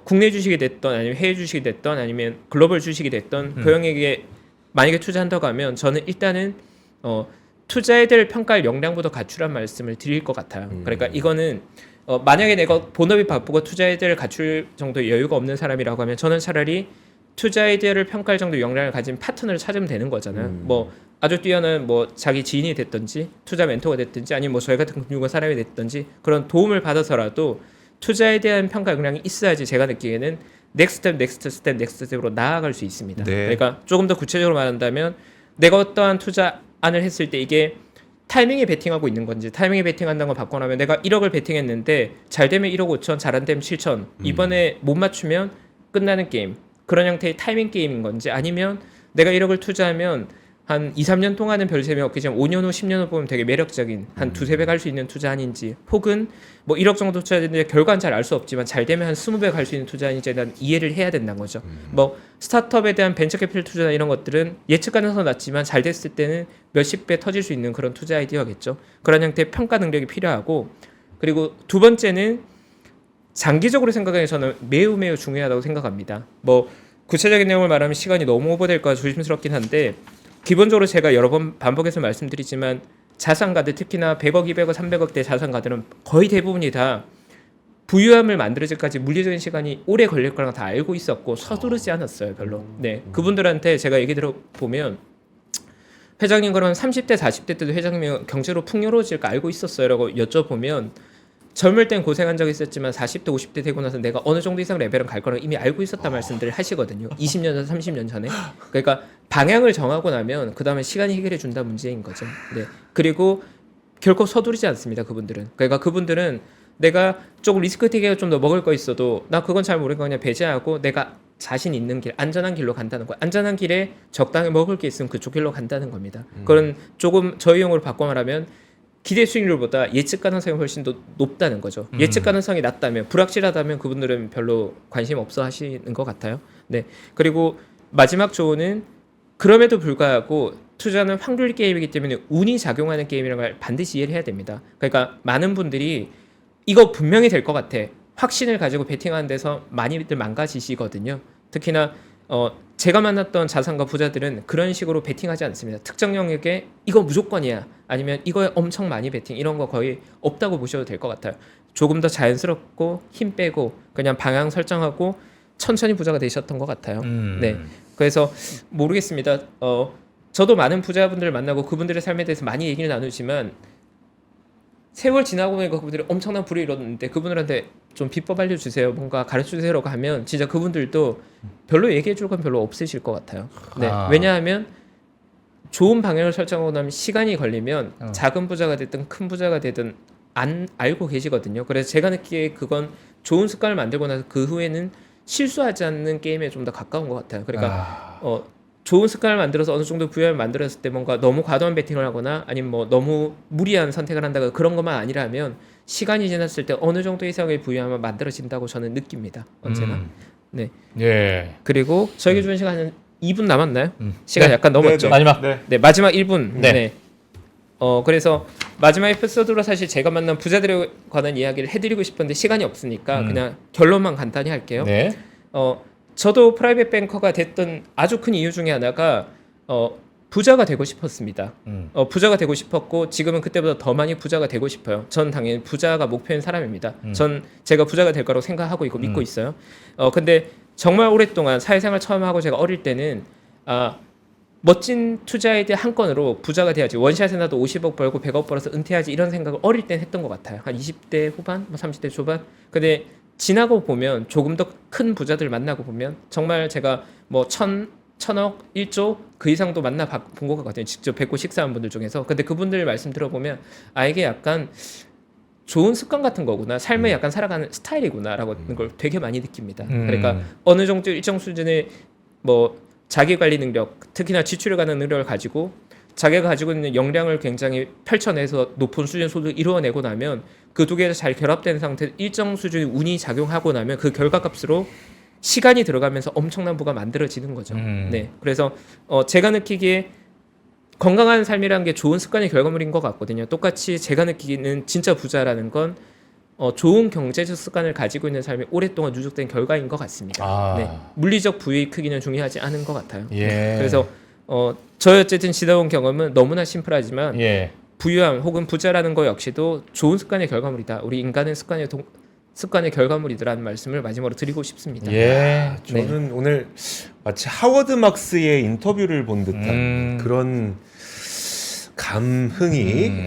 국내 주식이 됐던 아니면 해외 주식이 됐던 아니면 글로벌 주식이 됐던 그 영역에 만약에 투자한다고 하면 저는 일단은 투자에 대해 평가할 역량부터 갖추란 말씀을 드릴 것 같아요. 그러니까 이거는 만약에 내가 본업이 바쁘고 투자에 대해 갖출 정도의 여유가 없는 사람이라고 하면 저는 차라리 투자에 대해를 평가할 정도의 역량을 가진 파트너를 찾으면 되는 거잖아요. 뭐 아주 뛰어난 뭐 자기 지인이 됐든지 투자 멘토가 됐든지 아니면 뭐 저희 같은 훌륭한 사람이 됐든지 그런 도움을 받아서라도 투자에 대한 평가 역량이 있어야지 제가 느끼기에는 넥스트 스텝으로 나아갈 수 있습니다. 네. 그러니까 조금 더 구체적으로 말한다면 내가 어떠한 투자안을 했을 때 이게 타이밍에 베팅하고 있는 건지 타이밍에 베팅한다는 걸 바꿔놓으면 내가 1억을 베팅했는데 잘 되면 1억 5천 잘 안 되면 7천 이번에 못 맞추면 끝나는 게임 그런 형태의 타이밍 게임인 건지 아니면 내가 1억을 투자하면 한 2, 3년 동안은 별 재미없겠지만 5년 후 10년 후 보면 되게 매력적인 한 두세 배 갈 수 있는 투자안인지 혹은 뭐 1억 정도 투자했는데 결과는 잘 알 수 없지만 잘 되면 한 20배 갈 수 있는 투자안인지에 대한 이해를 해야 된다는 거죠. 뭐 스타트업에 대한 벤처 캐피탈 투자나 이런 것들은 예측 가능성은 낮지만 잘 됐을 때는 몇십 배 터질 수 있는 그런 투자 아이디어겠죠. 그런 형태의 평가 능력이 필요하고 그리고 두 번째는 장기적으로 생각하기에 저는 매우 중요하다고 생각합니다. 뭐 구체적인 내용을 말하면 시간이 너무 오버될까 조심스럽긴 한데 기본적으로 제가 여러 번 반복해서 말씀드리지만 자산가들 특히나 100억, 200억, 300억대 자산가들은 거의 대부분이 다 부유함을 만들어질까지 물리적인 시간이 오래 걸릴 거라는 다 알고 있었고 서두르지 않았어요 별로. 네, 그분들한테 제가 얘기 들어보면 회장님 그러면 30대 40대 때도 회장님이 경제로 풍요로워질 거 알고 있었어요 라고 여쭤보면 젊을 땐 고생한 적이 있었지만 40대 50대 되고 나서 내가 어느 정도 이상 레벨은 갈 거라고 이미 알고 있었다 말씀들을 하시거든요. 20년 전 30년 전에. 그러니까 방향을 정하고 나면 그 다음에 시간이 해결해 준다 문제인 거죠. 네. 그리고 결코 서두르지 않습니다. 그분들은. 그러니까 그분들은 내가 조금 리스크 테이크가 좀 더 먹을 거 있어도 나 그건 잘 모르니까 그냥 배제하고 내가 자신 있는 길, 안전한 길로 간다는 거예요. 안전한 길에 적당히 먹을 게 있으면 그쪽 길로 간다는 겁니다. 그건 조금 저희 용어로 바꿔 말하면 기대 수익률보다 예측 가능성이 훨씬 더 높다는 거죠. 예측 가능성이 낮다면 불확실하다면 그분들은 별로 관심 없어 하시는 것 같아요. 네. 그리고 마지막 조언은 그럼에도 불구하고 투자는 확률 게임이기 때문에 운이 작용하는 게임이라는 걸 반드시 이해를 해야 됩니다. 그러니까 많은 분들이 이거 분명히 될 것 같아. 확신을 가지고 베팅하는 데서 많이들 망가지시거든요. 특히나 제가 만났던 자산가 부자들은 그런 식으로 베팅하지 않습니다. 특정 영역에 이거 무조건이야 아니면 이거에 엄청 많이 베팅 이런 거 거의 없다고 보셔도 될 것 같아요. 조금 더 자연스럽고 힘 빼고 그냥 방향 설정하고 천천히 부자가 되셨던 것 같아요. 네, 그래서 모르겠습니다. 저도 많은 부자분들을 만나고 그분들의 삶에 대해서 많이 얘기를 나누지만 세월 지나고 보니까 그분들이 엄청난 부를 이뤘는데 그분들한테 좀 비법 알려주세요, 뭔가 가르쳐주세요라고 하면 진짜 그분들도 별로 얘기해줄 건 별로 없으실 것 같아요. 네, 왜냐하면 좋은 방향을 설정하고 나면 시간이 걸리면 어. 작은 부자가 됐든 큰 부자가 되든 안 알고 계시거든요. 그래서 제가 느끼기에 그건 좋은 습관을 만들고 나서 그 후에는 실수하지 않는 게임에 좀 더 가까운 것 같아요. 그러니까 좋은 습관을 만들어서 어느 정도 부여를 만들었을 때 뭔가 너무 과도한 베팅을 하거나 아니면 뭐 너무 무리한 선택을 한다거나 그런 것만 아니라면 시간이 지났을 때 어느 정도 이상의 부여하면 만들어진다고 저는 느낍니다. 언제나. 네. 예. 그리고 저에게 주는 시간은 2분 남았나요? 시간이 약간 넘었죠. 마지막. 네. 네, 마지막 1분. 네. 네. 그래서 마지막 에피소드로 사실 제가 만난 부자들에 관한 이야기를 해드리고 싶은데 시간이 없으니까 그냥 결론만 간단히 할게요. 네. 저도 프라이빗 뱅커가 됐던 아주 큰 이유 중에 하나가 부자가 되고 싶었습니다. 부자가 되고 싶었고 지금은 그때보다 더 많이 부자가 되고 싶어요. 전 당연히 부자가 목표인 사람입니다. 전 제가 부자가 될 거라고 생각하고 있고 믿고 있어요. 근데 정말 오랫동안 사회생활 처음 하고 제가 어릴 때는 멋진 투자 아이디어 한 건으로 부자가 돼야지 원샷에 나도 50억 벌고 100억 벌어서 은퇴하지 이런 생각을 어릴 땐 했던 것 같아요. 한 20대 후반, 뭐 30대 초반. 근데 지나고 보면 조금 더 큰 부자들 만나고 보면 정말 제가 뭐 천억, 1조 그 이상도 만나 본 것 같거든요. 직접 뵙고 식사한 분들 중에서. 근데 그분들 말씀 들어보면 이게 약간 좋은 습관 같은 거구나. 삶을 약간 살아가는 스타일이구나라고 하는 걸 되게 많이 느낍니다. 그러니까 어느 정도 일정 수준의 뭐 자기 관리 능력, 특히나 지출을 가는 능력을 가지고 자기가 가지고 있는 역량을 굉장히 펼쳐내서 높은 수준 소득을 이루어내고 나면 그 두 개가 잘 결합된 상태에서 일정 수준의 운이 작용하고 나면 그 결과값으로 시간이 들어가면서 엄청난 부가 만들어지는 거죠. 네, 그래서 제가 느끼기에 건강한 삶이라는 게 좋은 습관의 결과물인 것 같거든요. 똑같이 제가 느끼기는 진짜 부자라는 건 좋은 경제적 습관을 가지고 있는 삶이 오랫동안 누적된 결과인 것 같습니다. 네, 물리적 부의 크기는 중요하지 않은 것 같아요. 예. 그래서 저희 어쨌든 지나온 경험은 너무나 심플하지만 예. 부유함 혹은 부자라는 거 역시도 좋은 습관의 결과물이다. 우리 인간은 습관의 결과물이라는 말씀을 마지막으로 드리고 싶습니다. 예. 저는 오늘 마치 하워드 막스의 인터뷰를 본 듯한 그런 감흥이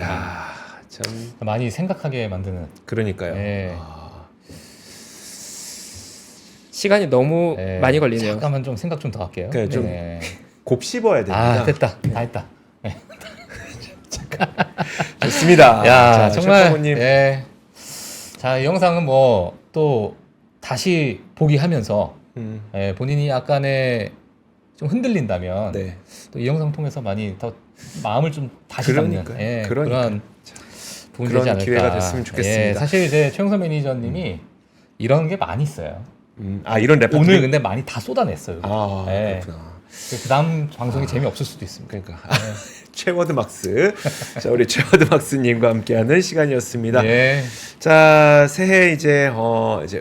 참 많이 생각하게 만드는. 그러니까요. 예. 시간이 너무 예. 많이 걸리네요. 잠깐만 좀 생각 좀 더 할게요. 그러니까 좀 네. 곱씹어야 됩니다. 됐다. 다 했다. 좋습니다. 야, 자, 정말. 셰프님. 예. 자, 이 영상은 뭐 또 다시 보기 하면서 본인이 약간의 좀 흔들린다면 네. 또 이 영상 통해서 많이 더 마음을 좀 다시 잡는 그런 부분이 되지 그런 않을까. 기회가 됐으면 좋겠습니다. 예, 사실 이제 최영선 매니저님이 이런 게 많이 있어요. 이런 레퍼토리 오늘 근데 많이 다 쏟아냈어요. 예. 그렇구나. 그 다음 방송이 재미없을 수도 있습니다. 그러니까 최워드 막스. 자, 우리 최워드 막스님과 함께하는 시간이었습니다. 예. 자, 새해 이제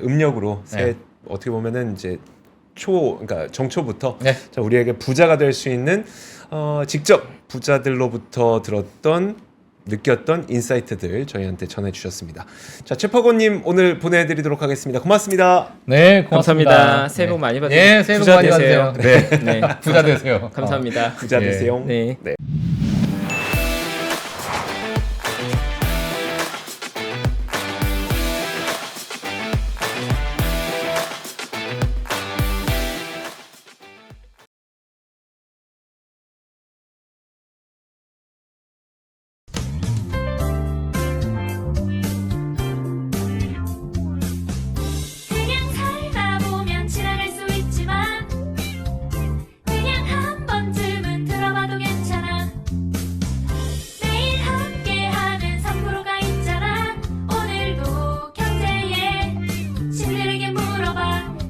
음력으로 새해 네. 어떻게 보면은 이제 그러니까 정초부터 네. 자, 우리에게 부자가 될 수 있는 직접 부자들로부터 느꼈던 인사이트들 저희한테 전해주셨습니다. 자, 최퍼고님 오늘 보내드리도록 하겠습니다. 고맙습니다. 네, 고맙습니다. 감사합니다. 새해 복 많이 받으세요. 예, 새해 복 부자 많이 되세요. 받으세요. 네. 네. 부자 되세요. 감사합니다. 부자 예. 되세요. 네.